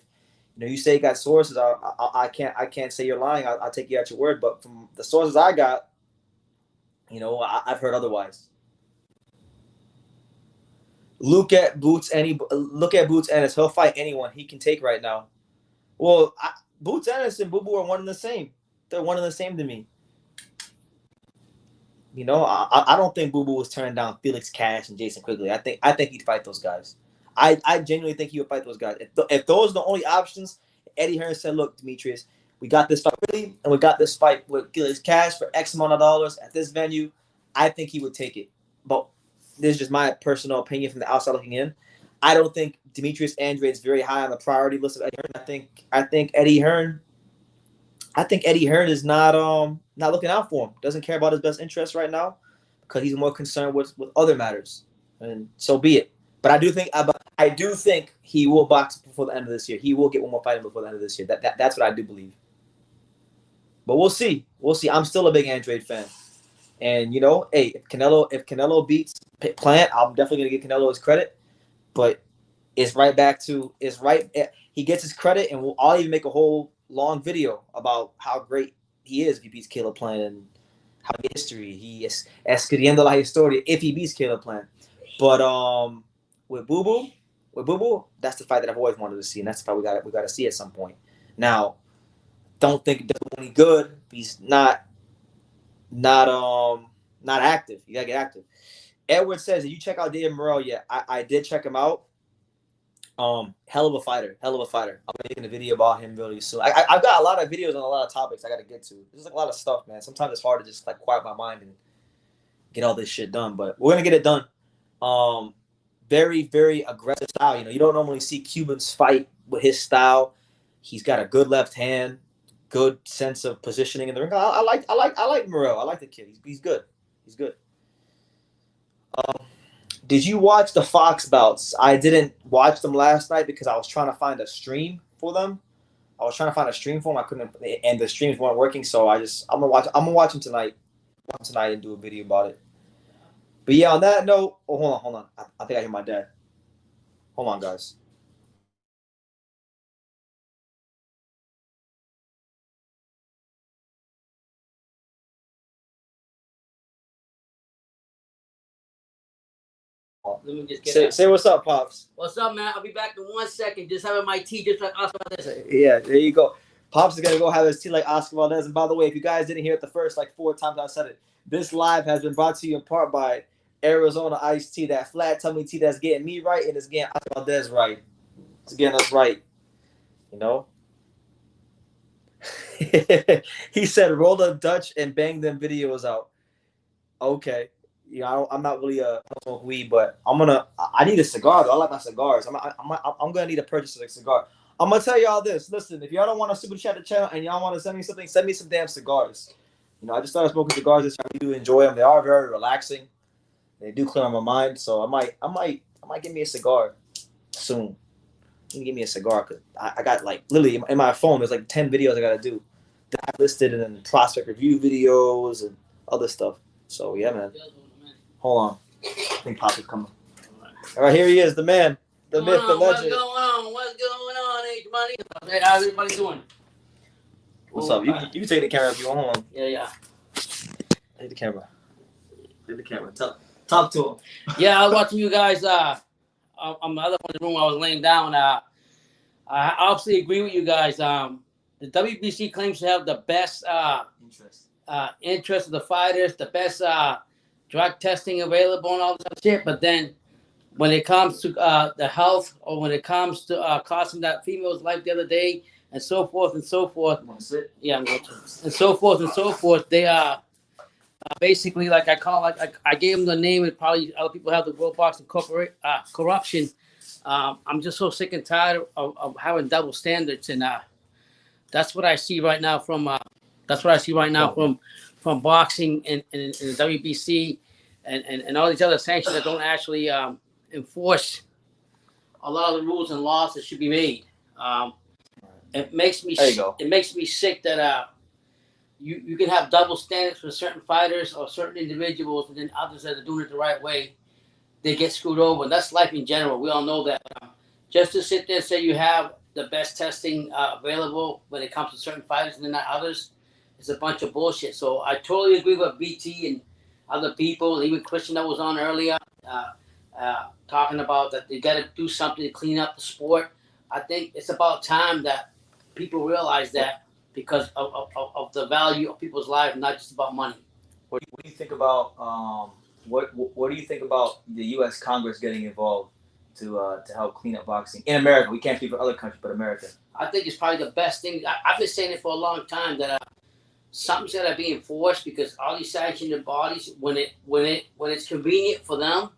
you say you got sources, I can't say you're lying. I'll take you at your word. But from the sources I got, I've heard otherwise. Look at Boots Ennis. He'll fight anyone he can take right now. Well, Boots Ennis and Boo Boo are one and the same. They're one and the same to me. I don't think Boo Boo was turning down Felix Cash and Jason Quigley. I think he'd fight those guys. I genuinely think he would fight those guys. If those are the only options, Eddie Hearn said, "Look, Demetrius, we got this fight Quigley, and we got this fight with Felix Cash for X amount of dollars at this venue." I think he would take it. But this is just my personal opinion from the outside looking in. I don't think Demetrius Andrade is very high on the priority list of Eddie Hearn. I think Eddie Hearn is not looking out for him. Doesn't care about his best interests right now because he's more concerned with other matters. And so be it. But I do think he will box before the end of this year. He will get one more fight before the end of this year. That's what I do believe. But we'll see. I'm still a big Andrade fan. And hey, if Canelo beats Plant, I'm definitely gonna give Canelo his credit. But it's right back to he gets his credit, and I'll even make a whole long video about how great he is if he beats Caleb Plant and how history he is escribiendo la historia if he beats Caleb Plant. But with Boo Boo, that's the fight that I've always wanted to see, and that's the fight we got to see at some point. Now, don't think it does any good. He's not active. You gotta get active. Edward says, "Did you check out David Morrell yet?" I did check him out. Hell of a fighter. I'm making a video about him really soon. I've got a lot of videos on a lot of topics I got to get to. There's a lot of stuff, man. Sometimes it's hard to just quiet my mind and get all this shit done, but we're gonna get it done. Very, very aggressive style. You don't normally see Cubans fight with his style. He's got a good left hand, good sense of positioning in the ring. I like Morrell. I like the kid. He's good. He's good. Did you watch the Fox bouts? I didn't watch them last night because I was trying to find a stream for them. I couldn't, and the streams weren't working. So I'm gonna watch them tonight. And do a video about it. But yeah, on that note, hold on. I think I hear my dad. Hold on, guys. Let me just say what's up, Pops. What's up, man? I'll be back in 1 second. Just having my tea, just like Oscar Valdez. Yeah, there you go. Pops is gonna go have his tea like Oscar Valdez. And by the way, if you guys didn't hear it the first 4 times I said it, this live has been brought to you in part by Arizona Iced Tea, that flat tummy tea that's getting me right and it's getting Oscar Valdez right. It's getting us right. He said, "Roll a Dutch and bang them videos out." Okay. I'm not really I don't smoke weed, but I need a cigar though. I like my cigars. I'm gonna need to purchase a cigar. I'm gonna tell y'all this. Listen, if y'all don't want to super chat the channel and y'all want to send me something, send me some damn cigars. I just started smoking cigars this year. I do enjoy them. They are very relaxing. They do clear my mind. So I might give me a cigar soon. You can give me a cigar because I got literally in my phone. There's 10 videos I gotta do that I listed, and then prospect review videos and other stuff. So yeah, man. Hold on. I think Pop is coming. All right, here he is, the man, the myth, the legend. What's going on, H-Money? How's everybody doing? What's up? You can take the camera if you want. Hold on. Yeah. Take the camera. Talk to him. Yeah, I was watching you guys on the other one of the room. I was laying down. I obviously agree with you guys. The WBC claims to have the best interest of the fighters, the best drug testing available and all this other shit. But then when it comes to the health, or when it comes to costing that female's life the other day, and so forth and so forth. You want to sit? Yeah, I'm going to. And so forth and so forth. They are basically, I gave them the name, and probably other people have the World Boxing Corruption. I'm just so sick and tired of having double standards, and that's what I see right now from from boxing and the WBC and all these other sanctions that don't actually enforce a lot of the rules and laws that should be made. It makes me sick that you can have double standards for certain fighters or certain individuals, and then others that are doing it the right way. they get screwed over. And that's life in general. We all know that. Just to sit there and say you have the best testing available when it comes to certain fighters and not others, it's a bunch of bullshit. So I totally agree with BT and other people, and even Christian that was on earlier, talking about that they got to do something to clean up the sport. I think it's about time that people realize that because of the value of people's lives, not just about money. What do you think about what do you think about the U.S. Congress getting involved to help clean up boxing in America? We can't speak for other countries, but America. I think it's probably the best thing. I've been saying it for a long time that something's got to be enforced because all these sanctioned bodies, when it's convenient for them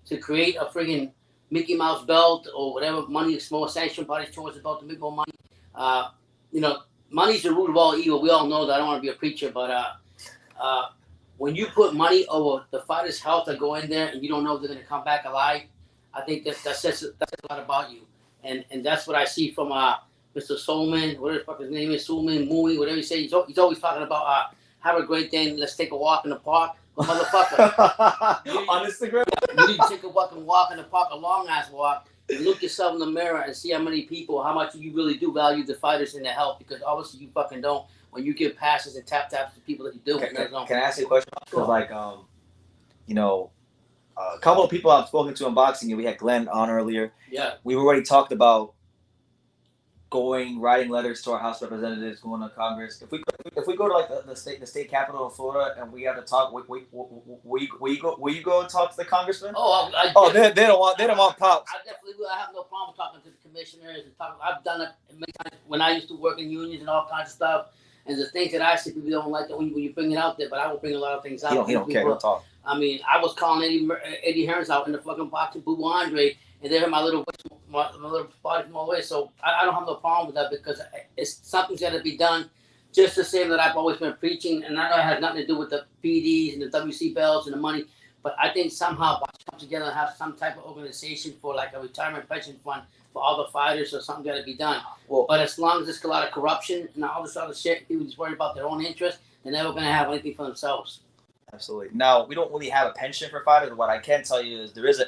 to create a friggin' Mickey Mouse belt or whatever money, small sanctioned bodies towards the belt to make more money. Money's the root of all evil. We all know that. I don't want to be a preacher, but when you put money over the fighter's health to go in there and you don't know if they're going to come back alive, I think that says a lot about you. And that's what I see from Mr. Solman, whatever the fuck his name is, Sulman, Mui, whatever you say. He's always talking about have a great day and let's take a walk in the park. But motherfucker, on Instagram, you need to take a walk in the park, a long ass walk, and look yourself in the mirror and see how how much you really do value the fighters and their health, because obviously you fucking don't when you give passes and tap taps to people that you do. Can I ask you a question? Because a couple of people I've spoken to in boxing, we had Glenn on earlier. Yeah. We've already talked about writing letters to our House representatives, going to Congress. If we go to like the state capital of Florida and we have to talk, will you go and talk to the congressman? They don't want pops. I definitely will. I have no problem talking to the commissioners and talking. I've done it many times when I used to work in unions and all kinds of stuff. And the things that I see, people don't like that when you bring it out there, but I will bring a lot of things out. He don't care. He'll talk. I mean, I was calling Eddie Hearns out in the fucking boxing, Boo Andre, and they heard my little body from away. So I don't have no problem with that because something's got to be done. Just the same that I've always been preaching, and I know it has nothing to do with the PDs and the WC belts and the money, but I think somehow come together and have some type of organization for like a retirement pension fund for all the fighters, or something got to be done. Well, but as long as there's a lot of corruption and all this other shit, people just worry about their own interest, they're never going to have anything for themselves. Absolutely. Now, we don't really have a pension for fighters. What I can tell you is there is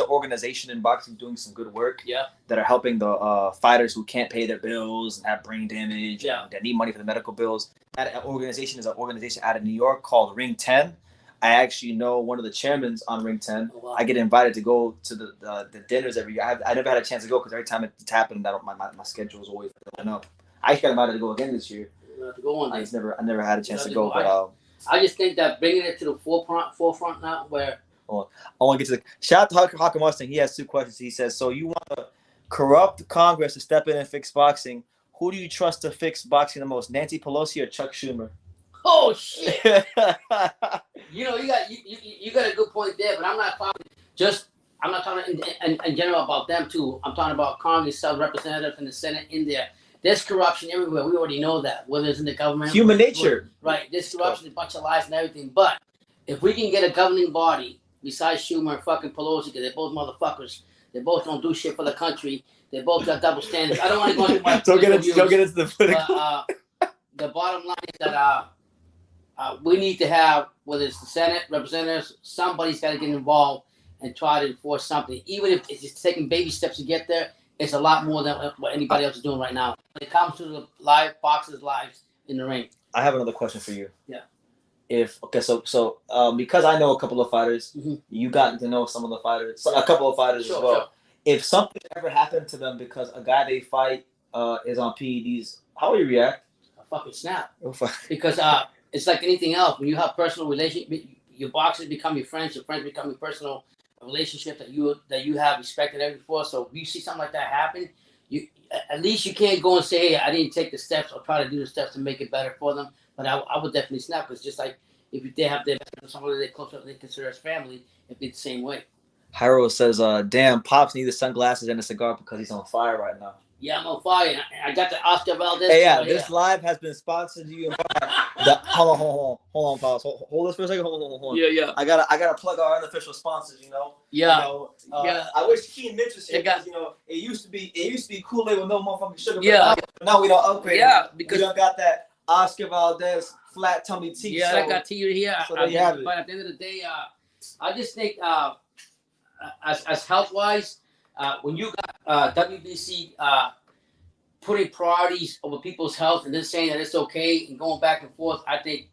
an organization in boxing doing some good work. Yeah. That are helping the fighters who can't pay their bills and have brain damage. Yeah. And that need money for the medical bills. That organization is an organization out of New York called Ring 10. I actually know one of the chairmen on Ring 10. Oh, wow. I get invited to go to the dinners every year. I never had a chance to go because every time it's happened, my schedule is always filling up. I got invited to go again this year. You have to go on. I never had a chance to go, but I just think that bringing it to the forefront now, where I want to get to the shout out to Hakim Mustang. He has two questions. He says, "So you want to corrupt Congress to step in and fix boxing? Who do you trust to fix boxing the most, Nancy Pelosi or Chuck Schumer?" Oh shit! You got a good point there, but I'm not talking in general about them too. I'm talking about Congress, representatives, and the Senate in there. There's corruption everywhere. We already know that, whether it's in the government. Human nature. Right. There's corruption, a bunch of lies and everything. But if we can get a governing body besides Schumer and fucking Pelosi, because they're both motherfuckers, they both don't do shit for the country. They both got double standards. I don't want to go into my don't get into the political. But, the bottom line is that we need to have, whether it's the Senate, representatives, somebody's got to get involved and try to enforce something. Even if it's just taking baby steps to get there, it's a lot more than what anybody else is doing right now. When it comes to the live boxers' lives in the ring. I have another question for you. Yeah. So because I know a couple of fighters, you gotten to know some of the fighters, a couple of fighters as well. Sure. If something ever happened to them because a guy they fight is on PEDs, how would you react? A fucking snap. Because it's like anything else. When you have personal relationship, your boxers become your friends become your personal relationship that you have respect and everything for. So if you see something like that happen, you at least you can't go and say, "Hey, I didn't take the steps," or try to do the steps to make it better for them. But I would definitely snap, because just like if they have somebody they close up, they consider as family, it'd be the same way. Hyro says, "Damn, Pops needs the sunglasses and a cigar because he's on fire right now." Yeah, I'm on fire. I got the Oscar Valdez. Hey, this live has been sponsored to you by hold on, Pops. Hold this for a second. Hold on. Yeah. I gotta plug our unofficial sponsors. Yeah. I wish Keen Mitch was here because it used to be Kool-Aid with no motherfucking sugar. Yeah. But now we don't upgrade. Yeah, because we don't got that Oscar Valdez flat tummy tea. Yeah, I got tea here. So there you have it. But at the end of the day, I just think as health wise, when you got WBC putting priorities over people's health and then saying that it's okay and going back and forth, I think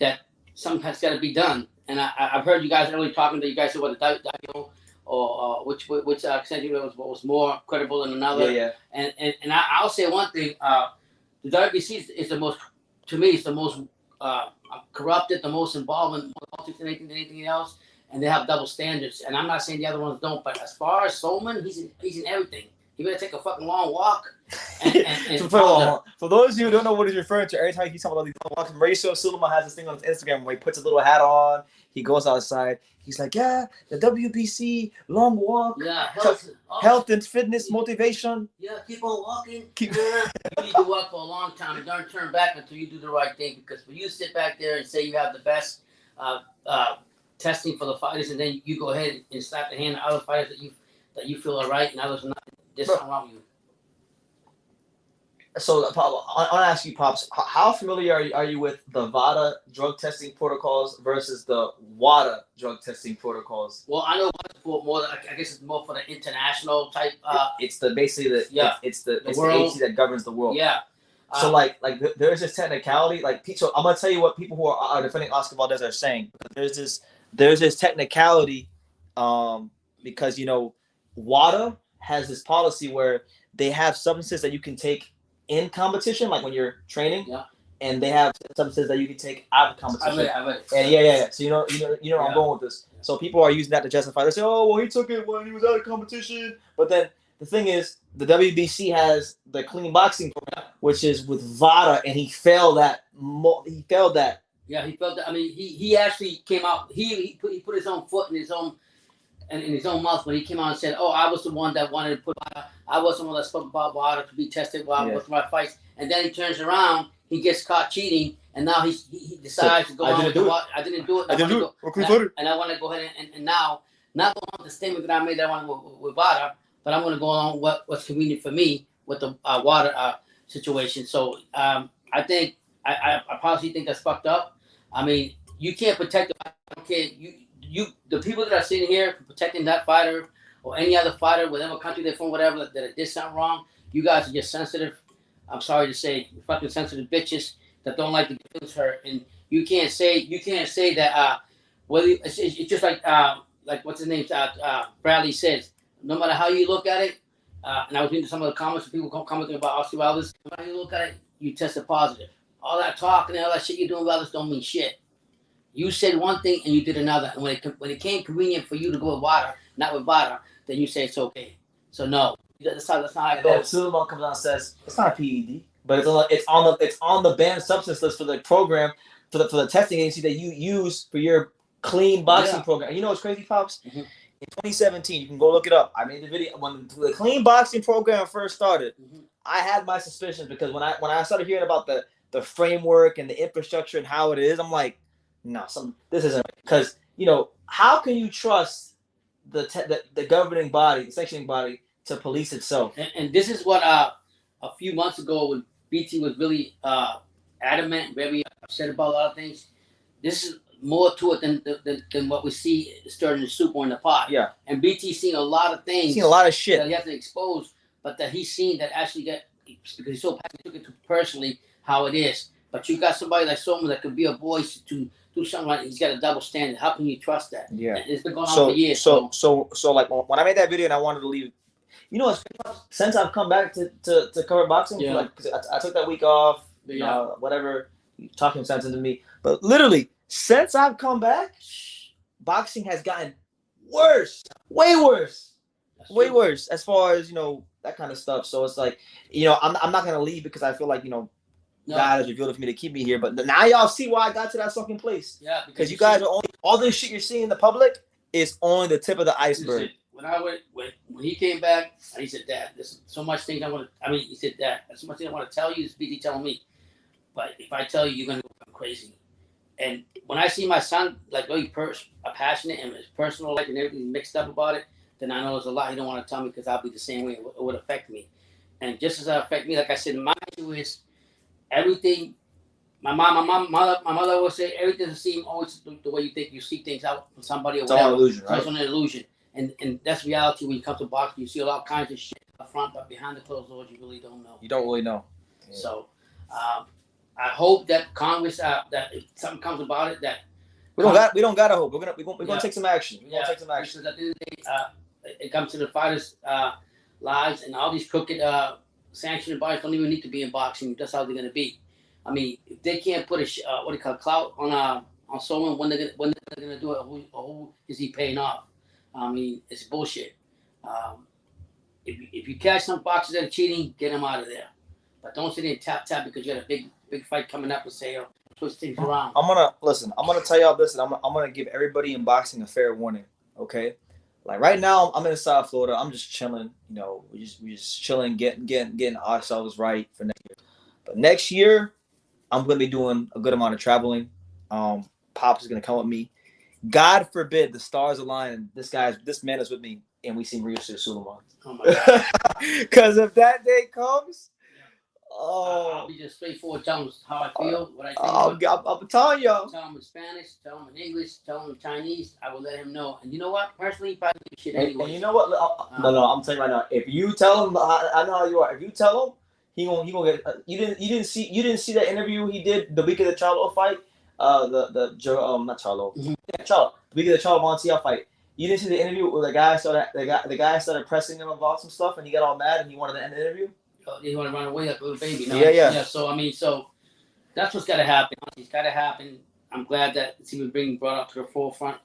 that something has got to be done. And I've heard you guys earlier talking to you guys about the WBO or which extent was more credible than another. Yeah. And I'll say one thing: the WBC is the most, to me, it's the most corrupted, the most involved in politics than anything else, and they have double standards. And I'm not saying the other ones don't, but as far as Solomon, he's in everything. He better take a fucking long walk. And for those of you who don't know what he's referring to, every time he's talking about these long walks, Mauricio Sulaiman has this thing on his Instagram where he puts a little hat on, he goes outside, he's like, yeah, the WBC long walk, yeah, health and fitness motivation. Yeah, keep on walking. You need to walk for a long time and don't turn back until you do the right thing. Because when you sit back there and say you have the best testing for the fighters, and then you go ahead and slap the hand of other fighters that you feel are right and others are not, there's something wrong with you. So, I'll ask you, Pops, how familiar are you with the VADA drug testing protocols versus the WADA drug testing protocols? Well, I know for more. I guess it's more for the international type. It's the basically the it's the agency that governs the world. Yeah. So like there's this technicality. So I'm gonna tell you what people who are defending Oscar Valdez are saying. There's this technicality, because WADA has this policy where they have substances that you can take in competition, like when you're training, and they have substances that you can take out of competition. I bet. And yeah. So you know where I'm going with this. So people are using that to justify. They say, oh, well, he took it when he was out of competition. But then the thing is, the WBC has the clean boxing program, which is with VADA, and he failed that. Yeah, he felt that. I mean, he actually came out. He put his own foot in his own mouth when he came out and said, "Oh, I was the one that wanted to put. I was the one that spoke about water to be tested with my fights." And then he turns around, he gets caught cheating, and now he decides to go on with the water. I didn't do it. And I want to go ahead and now not go on with the statement that I made that I want with water, but I'm going to go on what's convenient for me with the water situation. So I think I probably think that's fucked up. I mean, you can't protect the fighter. The people that are sitting here protecting that fighter or any other fighter, whatever country they're from, whatever, that did something wrong, you guys are just sensitive. I'm sorry to say, fucking sensitive bitches that don't like to get feelings hurt. And you can't say that. Whether it's just like what's his name? Bradley says, no matter how you look at it, and I was reading some of the comments of people commenting about Oscar Valdez. No matter how you look at it, you tested positive. All that talking and all that shit you're doing about this don't mean shit. You said one thing and you did another, and when it came convenient for you to go with water, not with water, then you say it's okay. So no, that's not how it goes. Sulaiman comes out and says it's not a PED, but it's on the banned substance list for the program for the testing agency that you use for your clean boxing program. You know what's crazy, Pops? Mm-hmm. In 2017, you can go look it up. I made the video when the clean boxing program first started. Mm-hmm. I had my suspicions because when I started hearing about the framework and the infrastructure and how it is, I'm like, no, this isn't, because how can you trust the governing body, the sanctioning body, to police itself? And this is what a few months ago when BT was really adamant, very upset about a lot of things. This is more to it than what we see stirring the soup or in the pot. Yeah. And BT's seen a lot of things. Seen a lot of shit that he has to expose, but that he's seen that actually because he's so passionate, took it to personally how it is. But you got somebody like someone that could be a voice to do something like he's got a double standard. How can you trust that? Yeah. It's been going on for years. So like when I made that video and I wanted to leave, since I've come back to cover boxing, because I took that week off, whatever, talking sense into me. But literally, since I've come back, boxing has gotten worse, way worse, worse as far as that kind of stuff. So it's like, I'm not gonna leave because I feel like God has revealed it for me to keep me here. But now y'all see why I got to that fucking place. Yeah, because you guys are only all this shit you're seeing in the public is only the tip of the iceberg. When he came back, he said, "Dad, there's so much things I want to." I mean, he said, "Dad, there's so much things I want to tell you." This BT telling me, but if I tell you, you're gonna go crazy. And when I see my son really passionate and his personal life and everything mixed up about it, then I know there's a lot he don't want to tell me because I'll be the same way. It would affect me, and just as it affect me, like I said, my issue is everything. My mother always say everything doesn't seem always the way you think. You see things out from somebody or whatever. It's all illusion, right? It's an illusion. and that's reality when you come to boxing. You see a lot of kinds of shit up front, but behind the closed doors, you really don't know. You don't really know. Yeah. So, I hope that Congress, that if something comes about it, that we don't gotta hope. We're gonna take some action. We're gonna take some action. Because at the end of the day, it comes to the fighters' lives, and all these crooked sanctioned bodies don't even need to be in boxing. That's how they're gonna be. I mean, if they can't put a clout on someone, when they're gonna do it, who is he paying off? I mean, it's bullshit. If you catch some boxers that are cheating, get them out of there. But don't sit there and tap because you got a big fight coming up and say, twist things around. I'm gonna tell y'all this, and I'm gonna give everybody in boxing a fair warning. Okay, like right now, I'm in South Florida. I'm just chilling. You know, we just chilling, getting ourselves right for next year. But next year, I'm gonna be doing a good amount of traveling. Pops is gonna come with me. God forbid the stars align and this man is with me and we see Rio Suleiman. Oh my God! Because if that day comes. I'll be just straightforward. Tell them how I feel, what I think. I'm telling y'all. Tell them in Spanish. Tell them in English. Tell them in Chinese. I will let him know. And you know what? Personally, probably give a shit anyway. And you know what? No. I'm telling you right now. If you tell him, I know how you are. If you tell him, he gonna get. You didn't see that interview he did the week of the Charlo fight. Not Charlo. Mm-hmm. Yeah, Charlo. The week of the Charlo Montiel fight. You didn't see the interview where the guy started pressing him about some stuff and he got all mad and he wanted to end the interview. They want to run away like a little baby. No? Yeah. So I mean, that's what's got to happen. It's got to happen. I'm glad that it's even being brought up to the forefront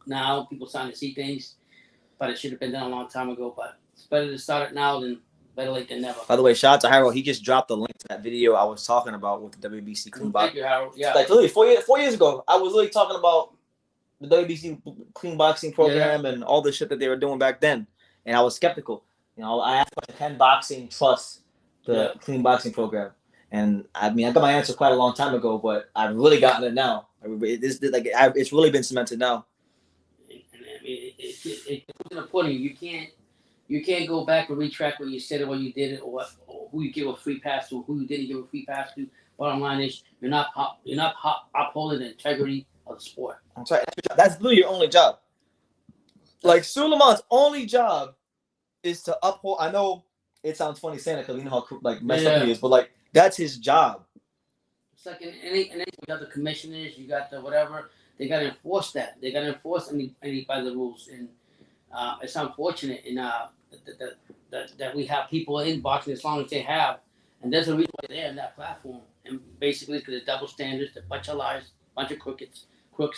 now. People starting to see things, but it should have been done a long time ago. But it's better to start it now than better late than never. By the way, shout out to Harold. He just dropped the link to that video I was talking about with the WBC clean boxing. Thank you, Harold. Yeah. Like literally 4 years ago, I was literally talking about the WBC clean boxing program and all the shit that they were doing back then, and I was skeptical. You know, I asked, can boxing trust the clean boxing program? And I mean, I got my answer quite a long time ago, but I've really gotten it now. It's really been cemented now. And I mean, it's important. You can't go back and retract what you said or what you did or who you give a free pass to, who you didn't give a free pass to. Bottom line is, you're not upholding the integrity of the sport. That's right. That's literally your only job. Like Suleiman's only job is to uphold. I know it sounds funny saying it because you know how messed up he is, but like that's his job. It's like in any you got the commissioners, you got the whatever. They got to enforce that. They got to enforce any by the rules, and it's unfortunate that we have people in boxing as long as they have, and there's a reason why they're in that platform, and basically because the double standards, a bunch of lies, bunch of crooks,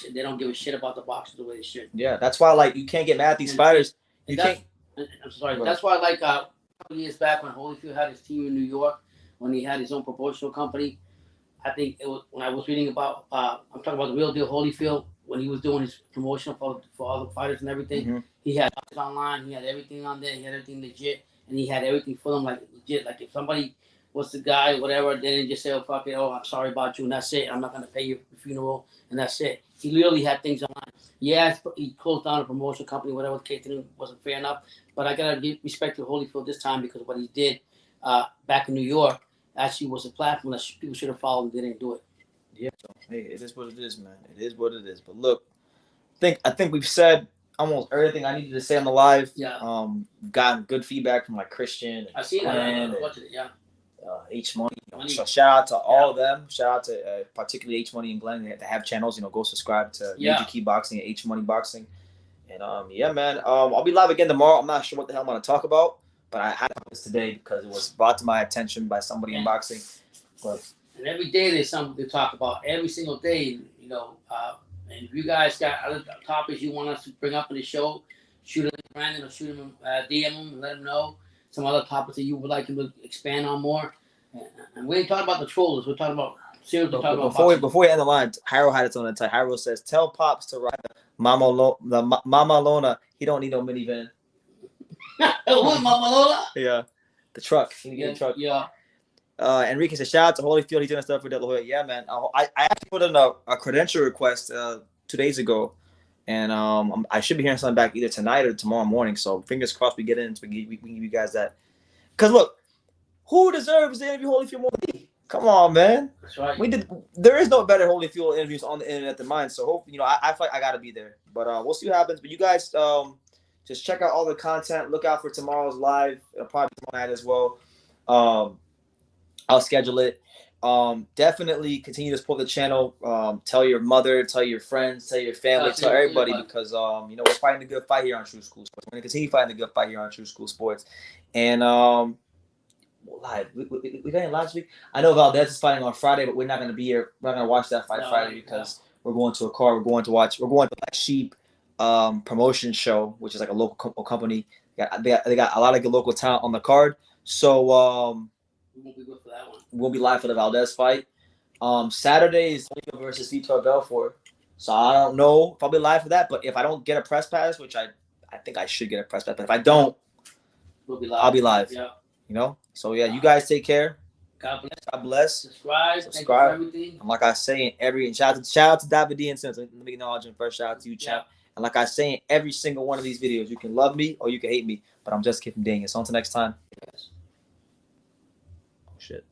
and they don't give a shit about the boxers the way they should. Yeah, that's why like you can't get mad at these fighters. You can't. I'm sorry. That's why like a couple of years back when Holyfield had his team in New York, when he had his own promotional company, I think it was when I was reading about I'm talking about the real deal Holyfield when he was doing his promotion for all the fighters and everything. Mm-hmm. He had it online. He had everything on there. He had everything legit, and he had everything for them like legit. Like if somebody was the guy, whatever, they didn't just say, "Oh fuck it, oh I'm sorry about you," and that's it. I'm not gonna pay your funeral, and that's it. He literally had things online. Yeah, he closed down a promotional company, whatever the case wasn't fair enough. But I gotta give respect to Holyfield this time because what he did back in New York actually was a platform that people should have followed and they didn't do it. Yeah, so, hey, it is what it is, man. It is what it is. But look, I think we've said almost everything I needed to say on the live. Yeah. Gotten good feedback from like Christian. I seen that. Yeah. H Money. So shout out to all of them. Shout out to particularly H Money and Glenn. They have channels. Go subscribe to Major Key Boxing and H Money Boxing. And yeah, man. I'll be live again tomorrow. I'm not sure what the hell I'm gonna talk about, but I had this today because it was brought to my attention by somebody in boxing. But and every day there's something to talk about. Every single day, and if you guys got other topics you want us to bring up in the show, shoot him Brandon or shoot him DM him and let him know some other topics that you would like him to expand on more. And we ain't talking about the trollers. We're talking about seriously. Before we end the line, Harold had it on the tie. Harold says, "Tell Pops to ride the Mama Lona. He don't need no minivan." What, Mama Lola? Yeah, the truck. He get a truck. Yeah. Enrique says, "Shout out to Holyfield. He's doing stuff for De La Hoya." Yeah, man. I actually put in a credential request 2 days ago, and I should be hearing something back either tonight or tomorrow morning. So fingers crossed we get in so we can give you guys that. Because look, who deserves to interview Holyfield more than me? Come on, man. That's right. There is no better Holyfield interviews on the internet than mine. So hopefully, I feel like I gotta be there. But we'll see what happens. But you guys, just check out all the content. Look out for tomorrow's live. It'll probably be tomorrow night as well. I'll schedule it. Definitely continue to support the channel. Tell your mother, tell your friends, tell your family, tell everybody, because we're fighting a good fight here on True School Sports. We're gonna continue fighting a good fight here on True School Sports. And live. We got in last week. I know Valdez is fighting on Friday, but we're not gonna be here. We're not gonna watch that fight Friday because we're going to a car. We're going to Black Sheep promotion show, which is like a local company. They got a lot of good local talent on the card. So we won't be good for that one. We won't be live for the Valdez fight. Saturday is Lima versus Vitor Belfort. So I don't know if I'll be live for that, but if I don't get a press pass, which I think I should get a press pass, but if I don't, we'll be live. I'll be live. Yeah. So yeah, you guys take care. God bless. God bless. Subscribe. Thank you for everything. And like I say, shout out to David D and Sims. Let me acknowledge him first. Shout out to you, champ. Yeah. And like I say in every single one of these videos, you can love me or you can hate me, but I'm just Kid from Daniel. So until next time. Oh shit.